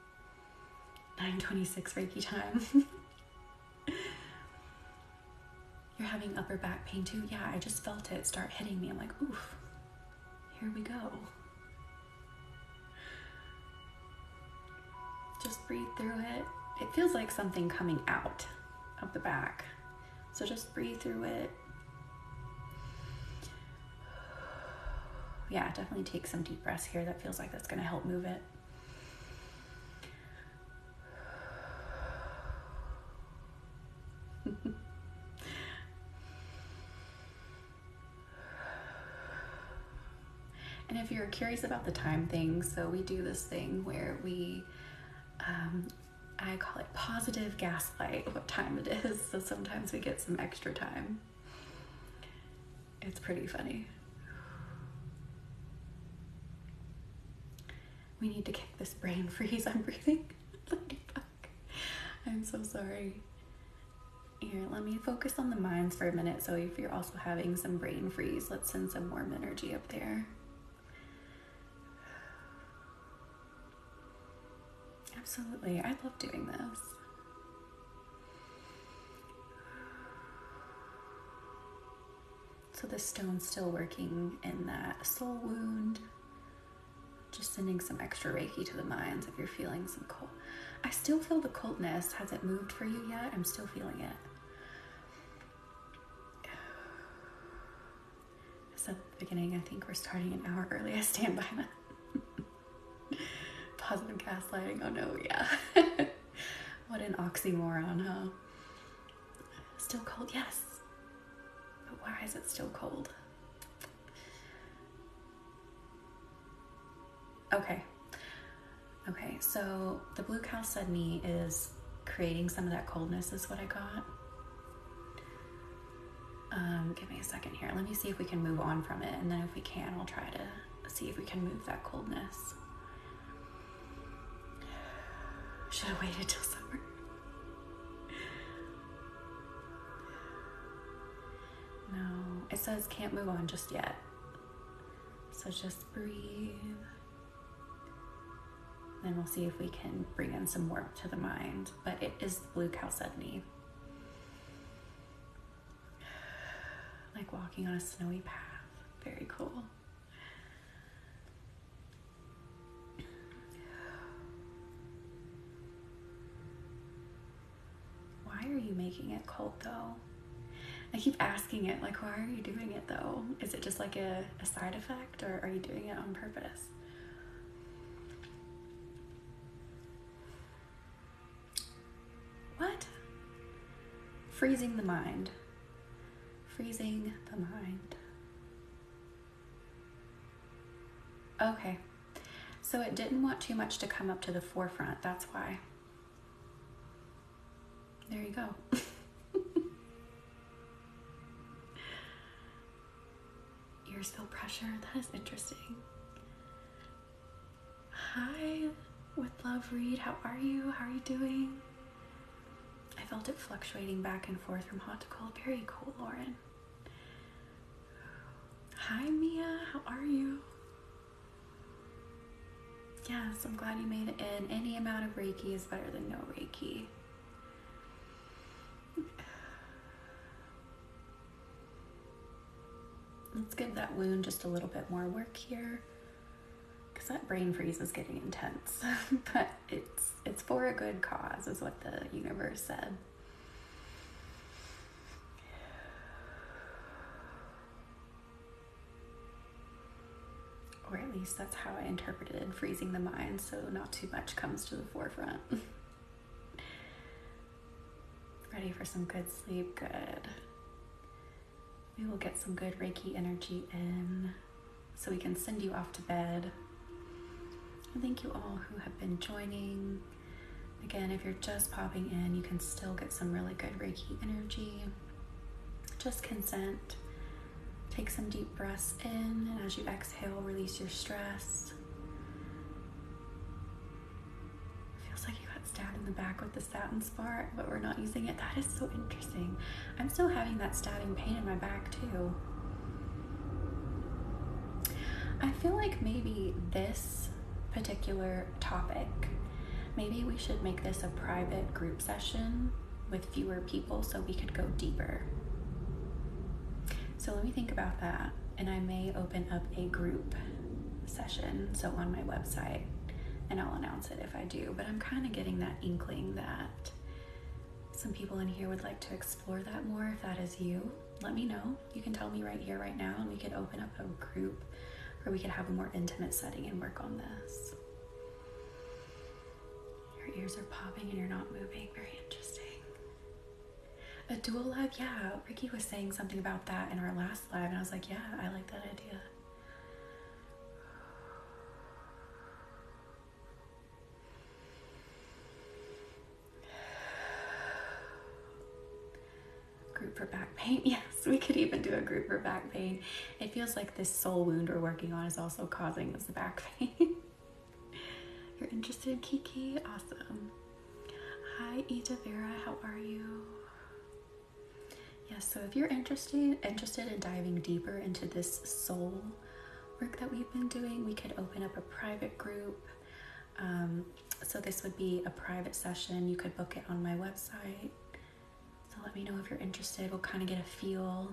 9:26 Reiki time. You're having upper back pain too? Yeah, I just felt it start hitting me. I'm like, oof, here we go. Just breathe through it. It feels like something coming out of the back. So just breathe through it. Yeah, definitely take some deep breaths here. That feels like that's going to help move it. And if you're curious about the time thing, so we do this thing where we, I call it positive gaslight what time it is. So sometimes we get some extra time. It's pretty funny. We need to kick this brain freeze. I'm breathing. I'm so sorry. Here, let me focus on the minds for a minute. So if you're also having some brain freeze, let's send some warm energy up there. Absolutely. I love doing this. So the stone's still working in that soul wound. Just sending some extra Reiki to the minds if you're feeling some cold. I still feel the coldness. Has it moved for you yet? I'm still feeling it. I said at the beginning, I think we're starting an hour early. I stand by that. Positive gaslighting. Oh no, yeah. What an oxymoron, huh? Still cold, yes. But why is it still cold? Okay, so the blue chalcedony is creating some of that coldness is what I got. Give me a second here. Let me see if we can move on from it. And then if we can, I'll try to see if we can move that coldness. Should have waited till summer. No, it says can't move on just yet. So just breathe. Then we'll see if we can bring in some warmth to the mind. But it is the blue chalcedony. Like walking on a snowy path. Very cool. Why are you making it cold though? I keep asking it, like, why are you doing it though? Is it just like a side effect, or are you doing it on purpose? What? Freezing the mind. Freezing the mind. Okay. So it didn't want too much to come up to the forefront. That's why. There you go. Ears feel pressure. That is interesting. Hi, with love, Reed. How are you? How are you doing? I felt it fluctuating back and forth from hot to cold. Very cool, Lauren. Hi, Mia. How are you? Yes, I'm glad you made it in. Any amount of Reiki is better than no Reiki. Let's give that wound just a little bit more work here, because that brain freeze is getting intense. But it's for a good cause, is what the universe said. Or at least that's how I interpreted freezing the mind, so not too much comes to the forefront. Ready for some good sleep? Good. We will get some good Reiki energy in so we can send you off to bed. And thank you all who have been joining. Again, if you're just popping in, you can still get some really good Reiki energy. Just consent. Take some deep breaths in, and as you exhale, release your stress. It feels like you got stabbed in the back with the satin spar, but we're not using it. That is so interesting. I'm still having that stabbing pain in my back too. I feel like maybe this particular topic, maybe we should make this a private group session with fewer people so we could go deeper. So let me think about that, and I may open up a group session, so on my website, and I'll announce it if I do, but I'm kind of getting that inkling that some people in here would like to explore that more. If that is you, let me know. You can tell me right here, right now, and we could open up a group where we could have a more intimate setting and work on this. Your ears are popping and you're not moving. Very interesting. A dual live, yeah. Ricky was saying something about that in our last live, and I was like, yeah, I like that idea. Group for back pain. Yes, we could even do a group for back pain. It feels like this soul wound we're working on is also causing this back pain. You're interested, Kiki? Awesome. Hi, Ita Vera, how are you? Yes, so if you're interested in diving deeper into this soul work that we've been doing, we could open up a private group. So this would be a private session. You could book it on my website. So let me know if you're interested. We'll kind of get a feel.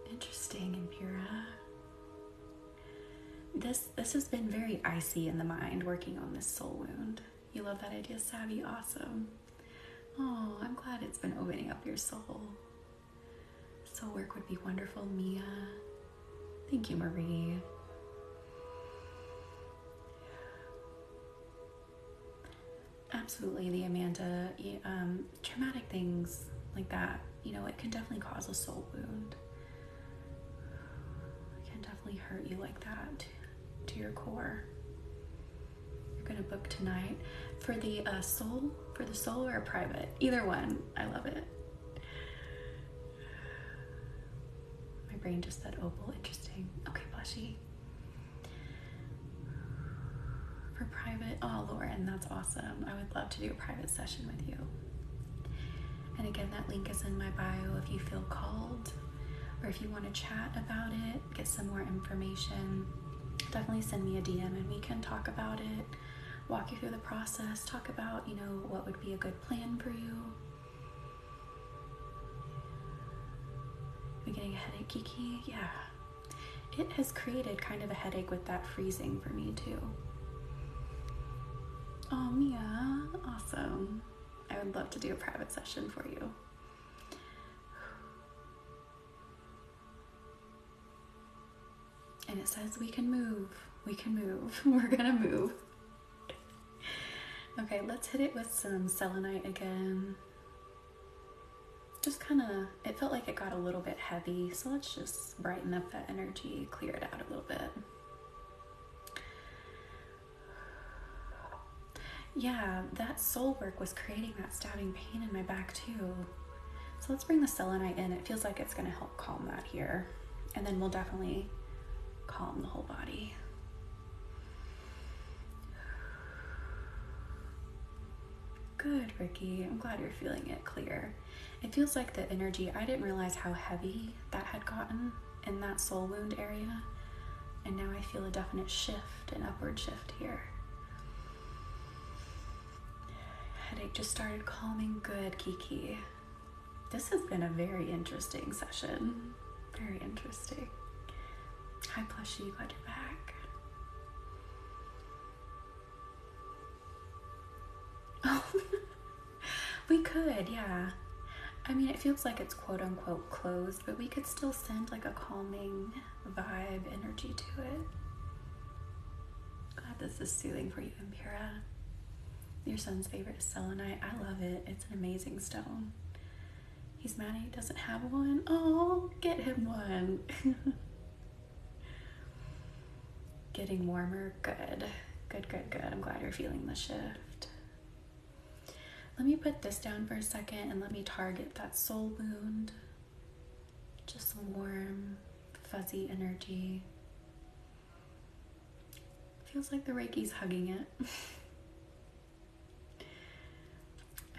Interesting, Impura. This has been very icy in the mind, working on this soul wound. You love that idea, Savvy? Awesome. Oh, I'm glad it's been opening up your soul. Soul work would be wonderful, Mia. Thank you, Marie. Absolutely, the Amanda. Traumatic things like that, it can definitely cause a soul wound. It can definitely hurt you like that to your core. You're gonna book tonight for the soul or private? Either one. I love it. My brain just said opal. Interesting. Okay, blushy. For private, oh Lauren, that's awesome. I would love to do a private session with you. And again, that link is in my bio if you feel called, or if you want to chat about it, get some more information. Definitely send me a DM and we can talk about it, walk you through the process, talk about, what would be a good plan for you. Are we getting a headache, Kiki? Yeah. It has created kind of a headache with that freezing for me too. Oh, Mia, awesome. I would love to do a private session for you. And it says we can move. We can move. We're gonna move. Okay, let's hit it with some selenite again. Just it felt like it got a little bit heavy, so let's just brighten up that energy, clear it out a little bit. Yeah, that soul work was creating that stabbing pain in my back too. So let's bring the selenite in. It feels like it's gonna help calm that here. And then we'll definitely calm the whole body. Good, Ricky. I'm glad you're feeling it clear. It feels like the energy, I didn't realize how heavy that had gotten in that soul wound area. And now I feel a definite shift, an upward shift here. Headache just started calming. Good, Kiki. This has been a very interesting session. Very interesting. Hi, Plushy. Glad you're back. Oh, we could, yeah. I mean, it feels like it's quote unquote closed, but we could still send like a calming vibe energy to it. Glad this is soothing for you, Impura. Your son's favorite is selenite. I love it. It's an amazing stone. He's mad he doesn't have one. Oh, get him one. Getting warmer, good. Good. I'm glad you're feeling the shift. Let me put this down for a second and let me target that soul wound. Just some warm, fuzzy energy. Feels like the Reiki's hugging it.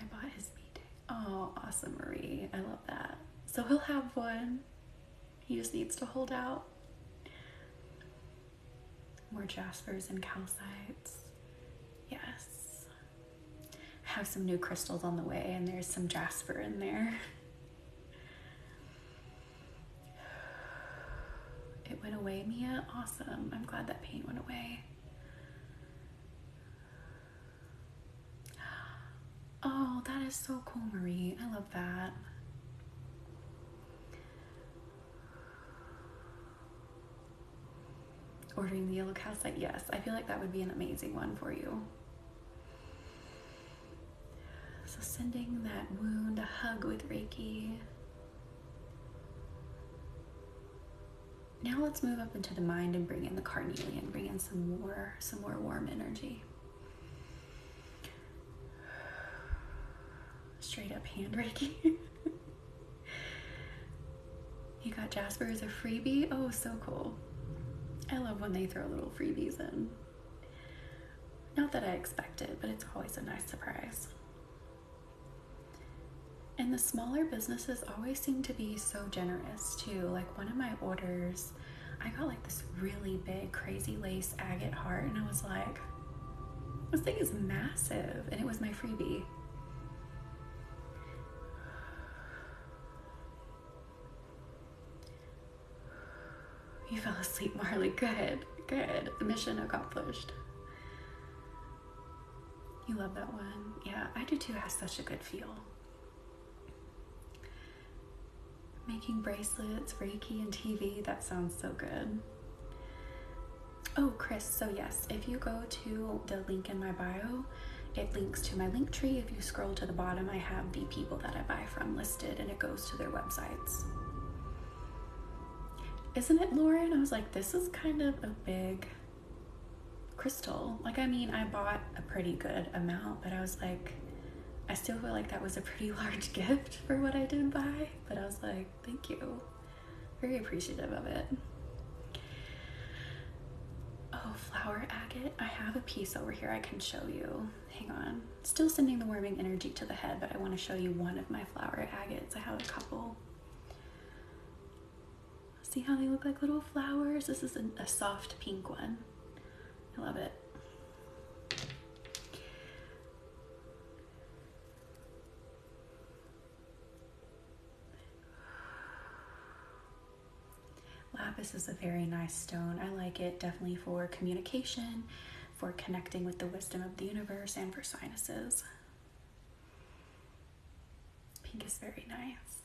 I bought his meeting. Oh, awesome, Marie. I love that. So he'll have one. He just needs to hold out. More jaspers and calcites. Yes. I have some new crystals on the way, and there's some jasper in there. It went away, Mia? Awesome. I'm glad that pain went away. Oh, that is so cool, Marie. I love that. Ordering the yellow calcite, yes. I feel like that would be an amazing one for you. So sending that wound a hug with Reiki. Now let's move up into the mind and bring in the carnelian, bring in some more warm energy. Straight up hand Reiki. You got jasper as a freebie? Oh, so cool. I love when they throw little freebies in. Not that I expect it, but it's always a nice surprise. And the smaller businesses always seem to be so generous too. Like one of my orders, I got like this really big crazy lace agate heart, and I was like, this thing is massive, and it was my freebie. You fell asleep, Marley. Good. Mission accomplished. You love that one. Yeah, I do too. It has such a good feel. Making bracelets, Reiki, and TV. That sounds so good. Oh, Chris. So yes, if you go to the link in my bio, it links to my link tree. If you scroll to the bottom, I have the people that I buy from listed, and it goes to their websites. Isn't it, Lauren? I was like, this is kind of a big crystal. Like, I mean, I bought a pretty good amount, but I was like, I still feel like that was a pretty large gift for what I did buy. But I was like, thank you. Very appreciative of it. Oh, flower agate. I have a piece over here I can show you. Hang on. Still sending the warming energy to the head, but I want to show you one of my flower agates. I have a couple. See how they look like little flowers? This is a soft pink one. I love it. Lapis is a very nice stone. I like it definitely for communication, for connecting with the wisdom of the universe, and for sinuses. Pink is very nice.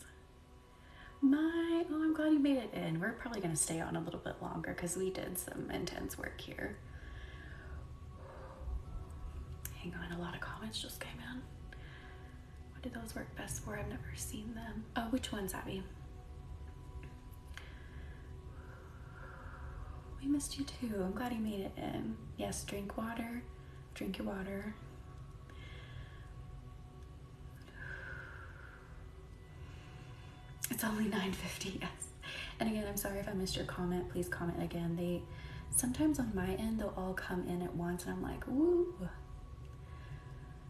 Oh, I'm glad you made it in. We're probably going to stay on a little bit longer because we did some intense work here. Hang on, a lot of comments just came in. What do those work best for? I've never seen them. Oh, which ones, Abby? We missed you too. I'm glad you made it in. Yes, drink water. Drink your water. It's only 9:50, yes. And again, I'm sorry if I missed your comment. Please comment again. They sometimes on my end, they'll all come in at once, and I'm like, woo.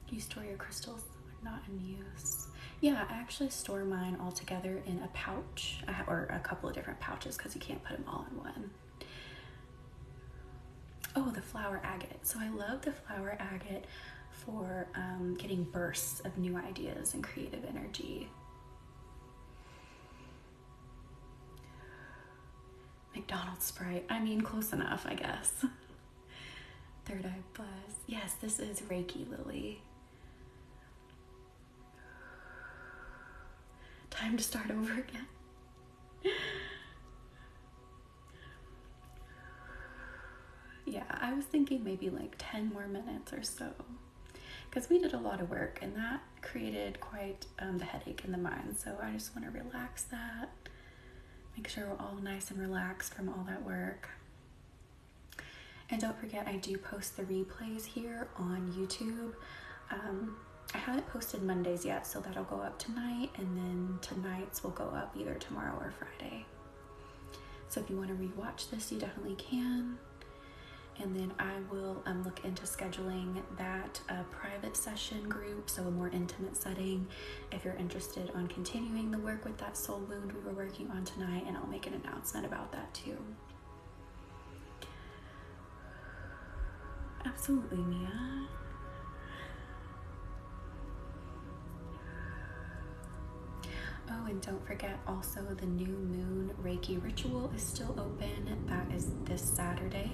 Do you store your crystals? Not in use. Yeah, I actually store mine all together in a pouch, or a couple of different pouches, because you can't put them all in one. Oh, the flower agate. So I love the flower agate for getting bursts of new ideas and creative energy. McDonald's Sprite. I mean, close enough, I guess. Third Eye Buzz. Yes, this is Reiki Lily. Time to start over again. Yeah, I was thinking maybe like 10 more minutes or so, because we did a lot of work and that created quite the headache in the mind. So I just want to relax that. Make sure we're all nice and relaxed from all that work. And don't forget, I do post the replays here on YouTube. I haven't posted Mondays yet, so that'll go up tonight, and then tonight's will go up either tomorrow or Friday. So if you want to rewatch this, you definitely can. And then I will look into scheduling that private session group, so a more intimate setting, if you're interested on continuing the work with that soul wound we were working on tonight, and I'll make an announcement about that too. Absolutely, Mia. Oh, and don't forget also the new moon Reiki ritual is still open. That is this Saturday.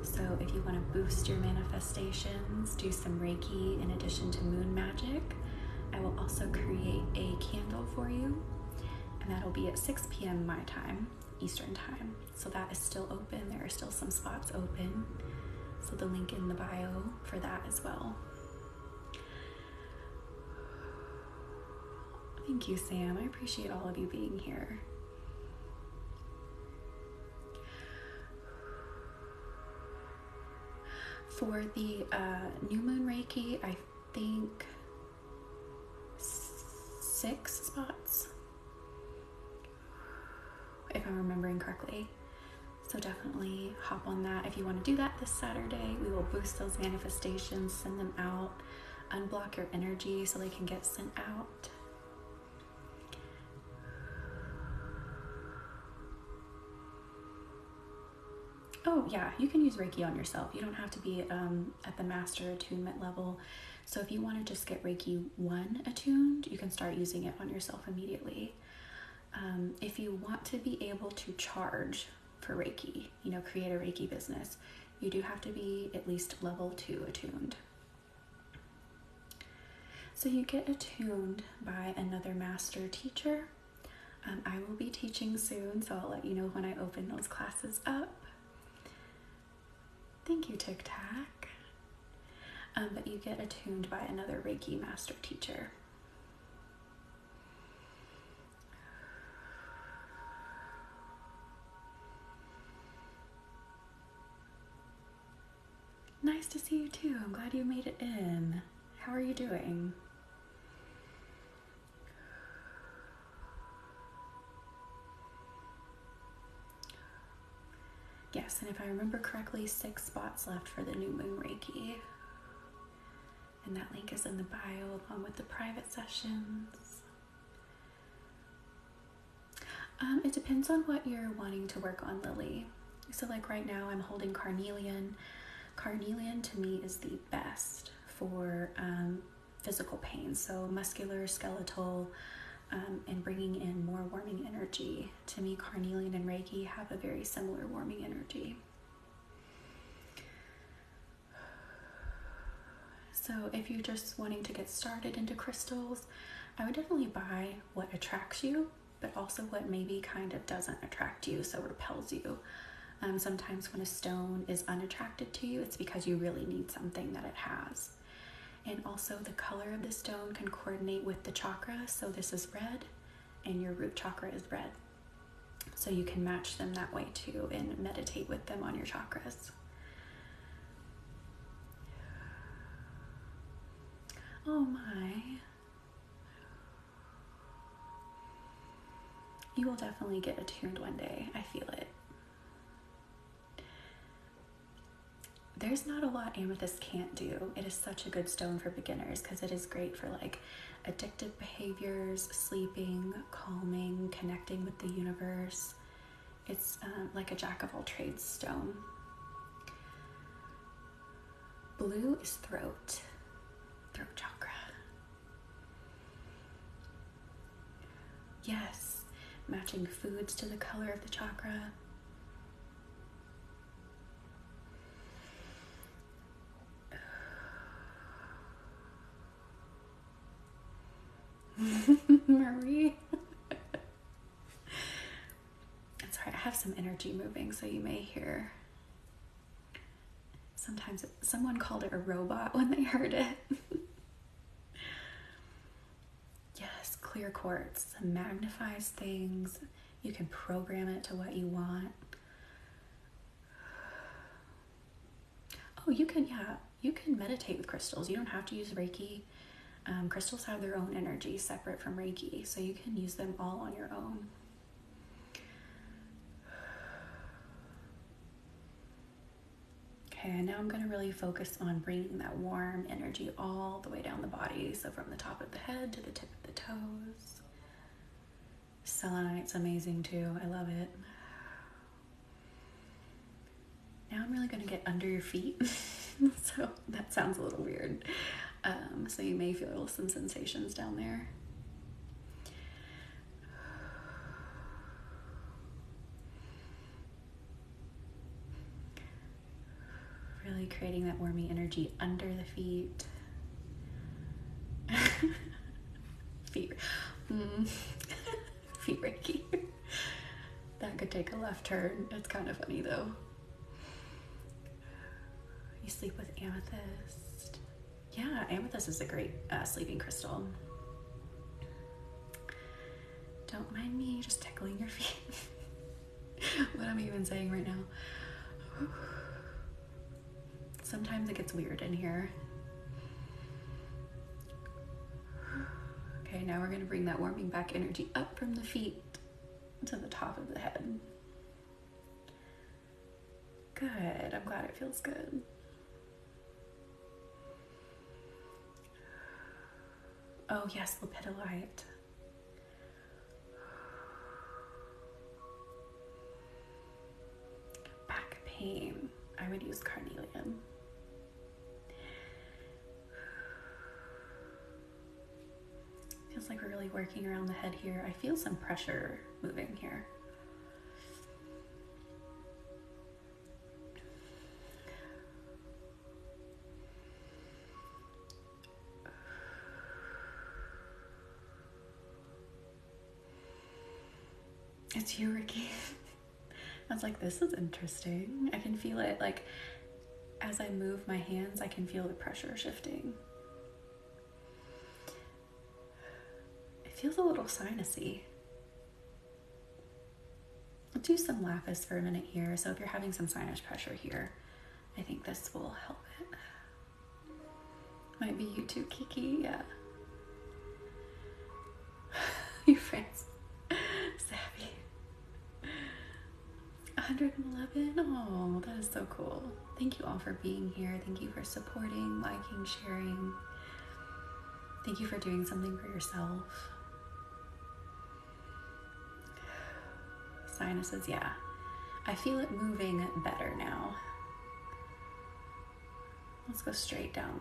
So if you want to boost your manifestations, do some Reiki in addition to moon magic. I will also create a candle for you, and that'll be at 6 p.m. my time, Eastern time. So that is still open. There are still some spots open. So the link in the bio for that as well. Thank you, Sam. I appreciate all of you being here. For the new moon Reiki, I think 6 spots, if I'm remembering correctly. So definitely hop on that. If you want to do that this Saturday, we will boost those manifestations, send them out, unblock your energy so they can get sent out. Oh yeah, you can use Reiki on yourself. You don't have to be at the master attunement level. So if you want to just get Reiki 1 attuned, you can start using it on yourself immediately. If you want to be able to charge for Reiki, create a Reiki business, you do have to be at least level 2 attuned. So you get attuned by another master teacher. I will be teaching soon, so I'll let you know when I open those classes up. Thank you, Tic Tac. But you get attuned by another Reiki master teacher. Nice to see you too. I'm glad you made it in. How are you doing? Yes, and if I remember correctly, 6 spots left for the new moon Reiki. And that link is in the bio along with the private sessions. It depends on what you're wanting to work on, Lily. So like right now I'm holding carnelian. Carnelian to me is the best for physical pain. So muscular, skeletal, and bringing in more warming energy. To me, carnelian and Reiki have a very similar warming energy. So if you're just wanting to get started into crystals, I would definitely buy what attracts you, but also what maybe kind of doesn't attract you, so repels you. Sometimes when a stone is unattracted to you, it's because you really need something that it has. And also the color of the stone can coordinate with the chakra. So this is red and your root chakra is red. So you can match them that way too and meditate with them on your chakras. Oh my. You will definitely get attuned one day. I feel it. There's not a lot amethyst can't do. It is such a good stone for beginners because it is great for like addictive behaviors, sleeping, calming, connecting with the universe. It's like a jack of all trades stone. Blue is throat chakra. Yes, matching foods to the color of the chakra. Marie. It's alright, I have some energy moving, so you may hear. Sometimes someone called it a robot when they heard it. Yes, clear quartz magnifies things, You can program it to what you want. Oh, you can meditate with crystals. You don't have to use Reiki. Crystals have their own energy separate from Reiki, so you can use them all on your own. Okay, and now I'm going to really focus on bringing that warm energy all the way down the body. So from the top of the head to the tip of the toes. Selenite's amazing too. I love it. Now I'm really going to get under your feet. So that sounds a little weird. So you may feel some sensations down there. Really creating that warming energy under the feet. Feet. Feet Reiki. That could take a left turn. It's kind of funny though. You sleep with amethyst. Yeah, amethyst is a great sleeping crystal. Don't mind me just tickling your feet. What am I even saying right now? Sometimes it gets weird in here. Okay, now we're going to bring that warming back energy up from the feet to the top of the head. Good. I'm glad it feels good. Oh yes, lepidolite. Back pain. I would use carnelian. Feels like we're really working around the head here. I feel some pressure moving here. It's you, Ricky. I was like, this is interesting. I can feel it, like, as I move my hands, I can feel the pressure shifting. It feels a little sinusy. Let's do some lapis for a minute here. So if you're having some sinus pressure here, I think this will help it. Might be you too, Kiki. Yeah. Your friends. Savvy. 111. Oh, that is so cool. Thank you all for being here. Thank you for supporting, liking, sharing. Thank you for doing something for yourself. Sinuses, yeah. I feel it moving better now. Let's go straight down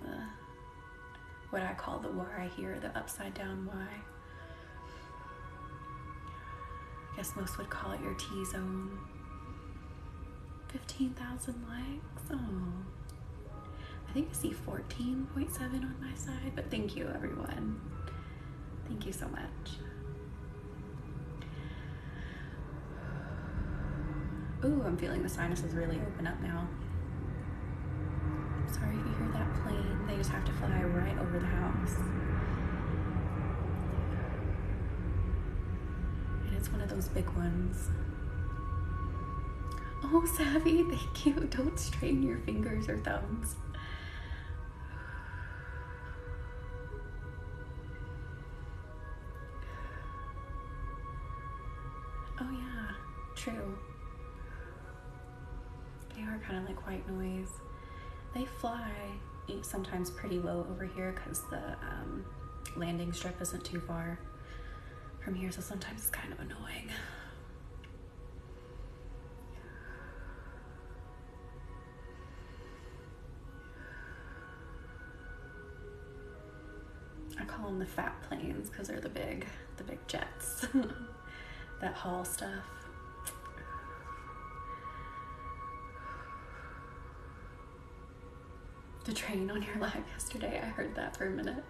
what I call the Y here, the upside down Y. I guess most would call it your T-zone. 15,000 likes. Oh, I think I see 14.7 on my side, but thank you, everyone. Thank you so much. Ooh, I'm feeling the sinuses really open up now. Sorry if you hear that plane. They just have to fly right over the house. And it's one of those big ones. Oh, Savvy, thank you. Don't strain your fingers or thumbs. Oh yeah, true. They are kind of like white noise. They fly sometimes pretty low over here because the landing strip isn't too far from here, so sometimes it's kind of annoying. I call them the fat planes because they're the big jets that haul stuff. The train on your live yesterday, I heard that for a minute.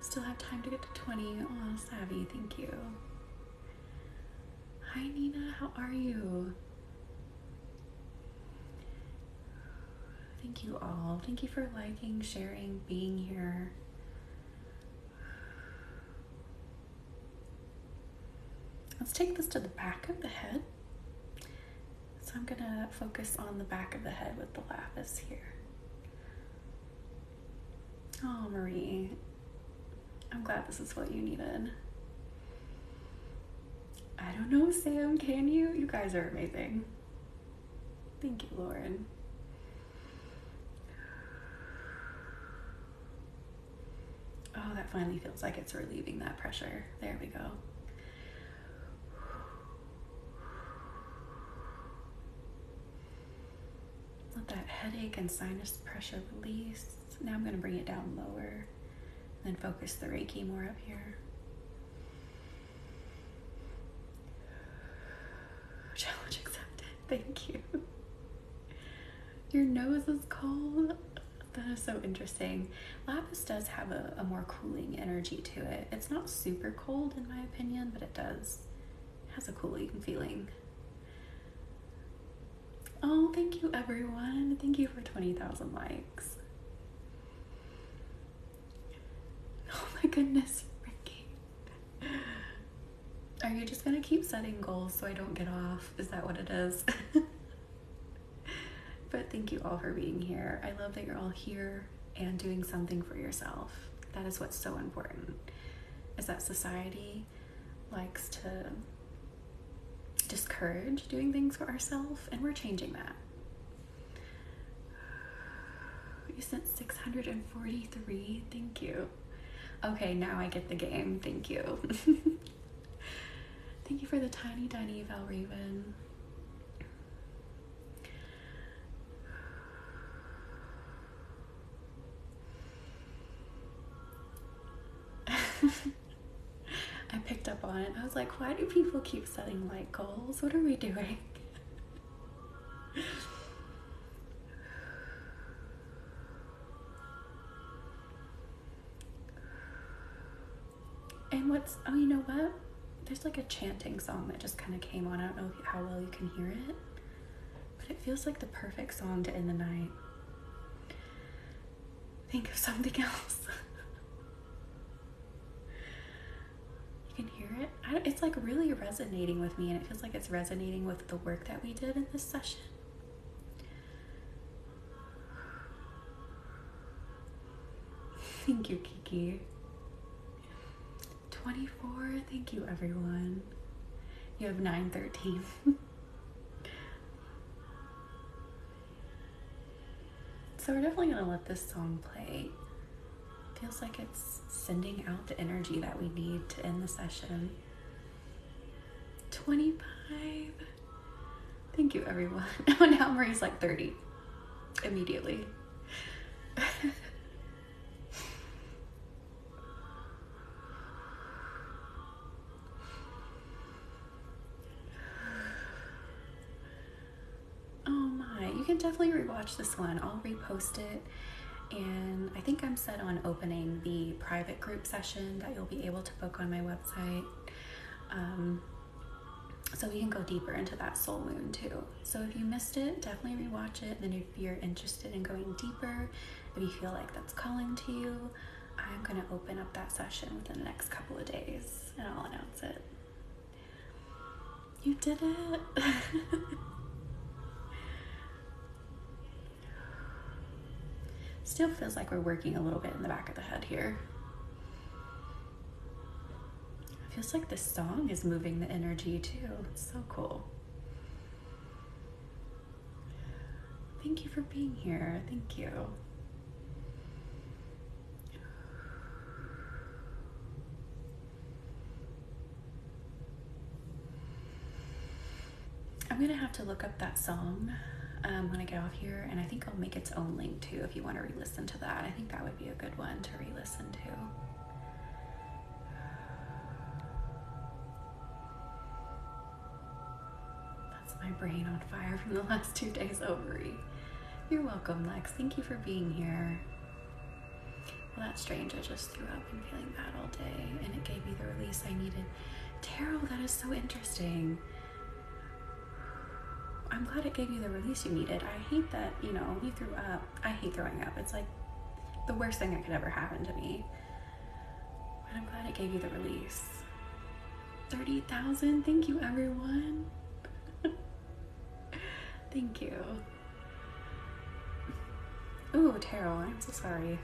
Still have time to get to 20. Oh, Savvy, thank you. Hi Nina, how are you? Thank you all. Thank you for liking, sharing, being here. Let's take this to the back of the head. So I'm gonna focus on the back of the head with the lapis here. Oh, Marie, I'm glad this is what you needed. I don't know, Sam, can you? You guys are amazing. Thank you, Lauren. Oh, that finally feels like it's relieving that pressure. There we go. Let that headache and sinus pressure release. Now I'm going to bring it down lower, then focus the Reiki more up here. Challenge accepted. Thank you. Your nose is cold. That is so interesting. Lapis does have a more cooling energy to it. It's not super cold in my opinion, but it has a cooling feeling. Oh, thank you everyone. Thank you for 20,000 likes. Oh my goodness, Ricky. Are you just gonna keep setting goals so I don't get off? Is that what it is? But thank you all for being here. I love that you're all here and doing something for yourself. That is what's so important, is that society likes to discourage doing things for ourselves, and we're changing that. You sent 643, thank you. Okay, now I get the game, thank you. Thank you for the tiny Valraven. I picked up on it. I was like, why do people keep setting light goals? What are we doing? And oh, you know what? There's like a chanting song that just kind of came on. I don't know how well you can hear it, but it feels like the perfect song to end the night. Think of something else. You can hear it. It's like really resonating with me, and it feels like it's resonating with the work that we did in this session. Thank you, Kiki. 24, thank you everyone. You have 913. So we're definitely gonna let this song play. Feels like it's sending out the energy that we need to end the session. 25. Thank you, everyone. Oh, now Marie's like 30 immediately. Oh my, you can definitely rewatch this one. I'll repost it. And I think I'm set on opening the private group session that you'll be able to book on my website. So we can go deeper into that soul moon too. So if you missed it, definitely rewatch it. And if you're interested in going deeper, if you feel like that's calling to you, I'm gonna open up that session within the next couple of days and I'll announce it. You did it. Still feels like we're working a little bit in the back of the head here. It feels like this song is moving the energy too. It's so cool. Thank you for being here. Thank you. I'm gonna have to look up that song when I get off here, and I think I'll make its own link too if you want to re-listen to that. I think that would be a good one to re-listen to. That's my brain on fire from the last 2 days, Ovary. You're welcome, Lex. Thank you for being here. Well, that's strange. I just threw up and feeling bad all day, and it gave me the release I needed. Tarot, that is so interesting. I'm glad it gave you the release you needed. I hate that, you know, you threw up. I hate throwing up. It's like the worst thing that could ever happen to me. But I'm glad it gave you the release. 30,000. Thank you, everyone. Thank you. Ooh, Tarot, I'm so sorry.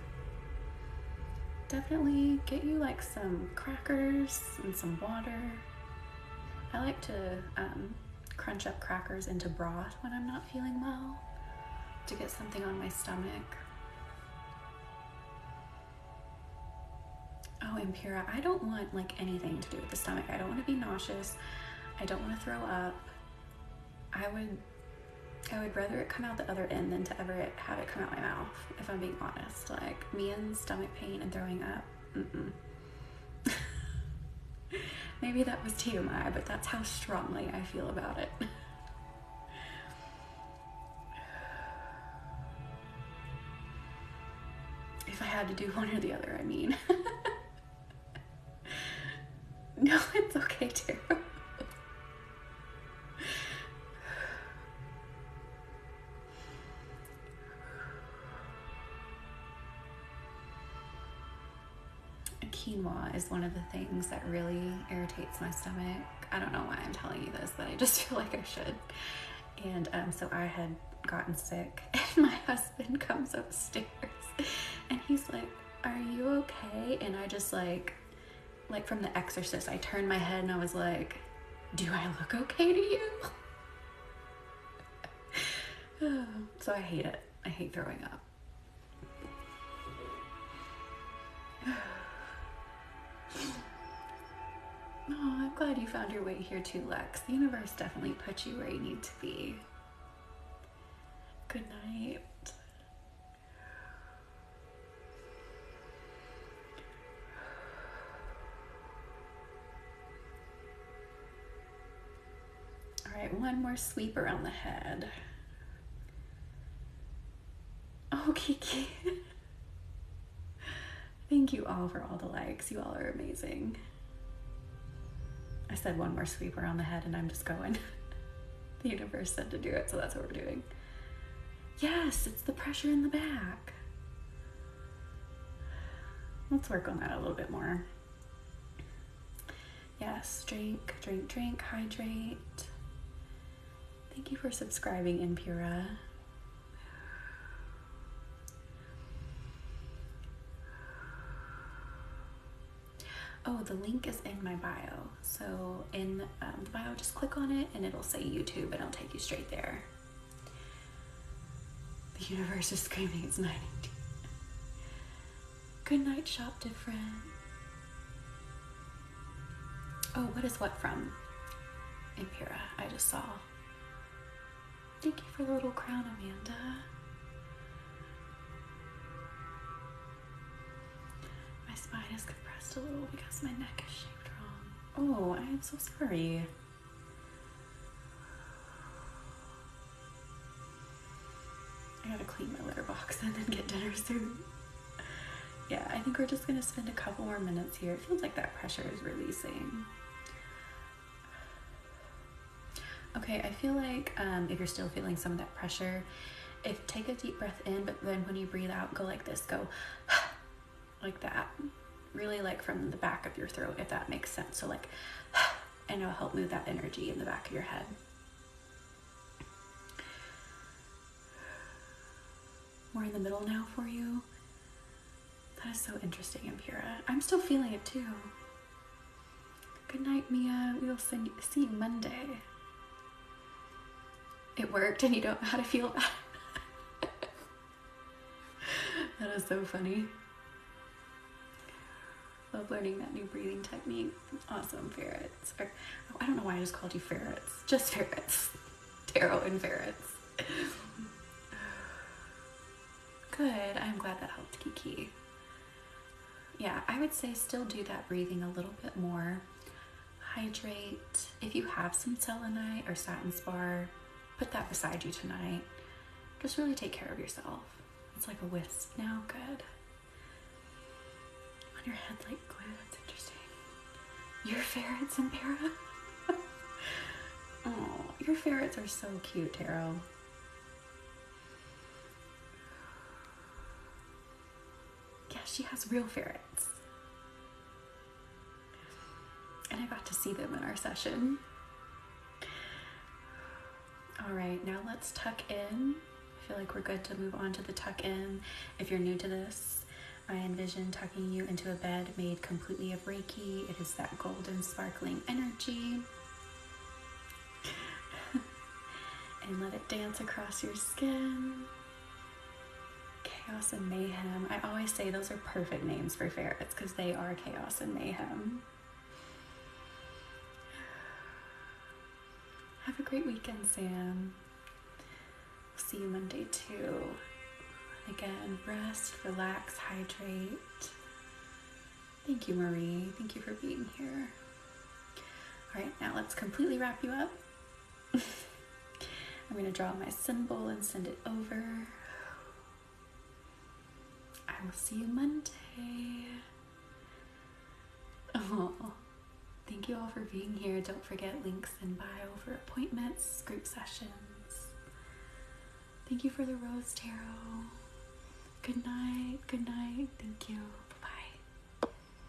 Definitely get you like some crackers and some water. I like to crunch up crackers into broth when I'm not feeling well to get something on my stomach. Oh, Impura, I don't want like anything to do with the stomach. I don't want to be nauseous. I don't want to throw up. I would rather it come out the other end than to ever have it come out my mouth, if I'm being honest. Like, me and stomach pain and throwing up, Maybe that was TMI, but that's how strongly I feel about it. If I had to do one or the other, I mean. No, it's okay, Tara. Quinoa is one of the things that really irritates my stomach. I don't know why I'm telling you this, but I just feel like I should. And so I had gotten sick, and my husband comes upstairs and he's like, "Are you okay?" And I just like from The Exorcist, I turned my head and I was like, "Do I look okay to you?" So I hate it. I hate throwing up. Oh, I'm glad you found your way here too, Lex. The universe definitely put you where you need to be. Good night. All right, one more sweep around the head. Oh, Kiki. Thank you all for all the likes. You all are amazing. I said one more sweep around the head and I'm just going. The universe said to do it, so that's what we're doing. Yes, it's the pressure in the back. Let's work on that a little bit more. Yes, drink, drink, drink, hydrate. Thank you for subscribing, Impura. Oh, the link is in my bio. So in the bio, just click on it and it'll say YouTube and it'll take you straight there. The universe is screaming it's 9:18. Good night, shop different. Oh, what is what from? Impura, I just saw. Thank you for the little crown, Amanda. My spine is compressed a little because my neck is shaped wrong. Oh, I am so sorry. I gotta clean my litter box and then get dinner soon. Yeah, I think we're just gonna spend a couple more minutes here. It feels like that pressure is releasing. Okay, I feel like if you're still feeling some of that pressure, take a deep breath in, but then when you breathe out, go like this, go like that. Really like from the back of your throat, if that makes sense. So like, and it'll help move that energy in the back of your head. More in the middle now for you. That is so interesting, Impura. I'm still feeling it too. Good night, Mia. We will see you Monday. It worked and you don't know how to feel about it. That is so funny. Love learning that new breathing technique. Awesome, ferrets. Or, oh, I don't know why I just called you ferrets. Just ferrets. Tarot and ferrets. Good. I'm glad that helped, Kiki. Yeah, I would say still do that breathing a little bit more. Hydrate. If you have some selenite or satin spar, put that beside you tonight. Just really take care of yourself. It's like a wisp now. Good. On your head like glue. That's interesting. Your ferrets, Impura? Oh, your ferrets are so cute, Tarot. Yeah, she has real ferrets. And I got to see see them in our session. All right, now let's tuck in. I feel like we're good to move on to the tuck in. If you're new to this, I envision tucking you into a bed made completely of Reiki. It is that golden sparkling energy. And let it dance across your skin. Chaos and mayhem. I always say those are perfect names for ferrets because they are chaos and mayhem. Have a great weekend, Sam. See you Monday too. And again, rest, relax, hydrate. Thank you, Marie. Thank you for being here. All right, now let's completely wrap you up. I'm going to draw my symbol and send it over. I will see you Monday. Oh, thank you all for being here. Don't forget links in bio for appointments, group sessions. Thank you for the Rose Tarot. Good night. Good night. Thank you.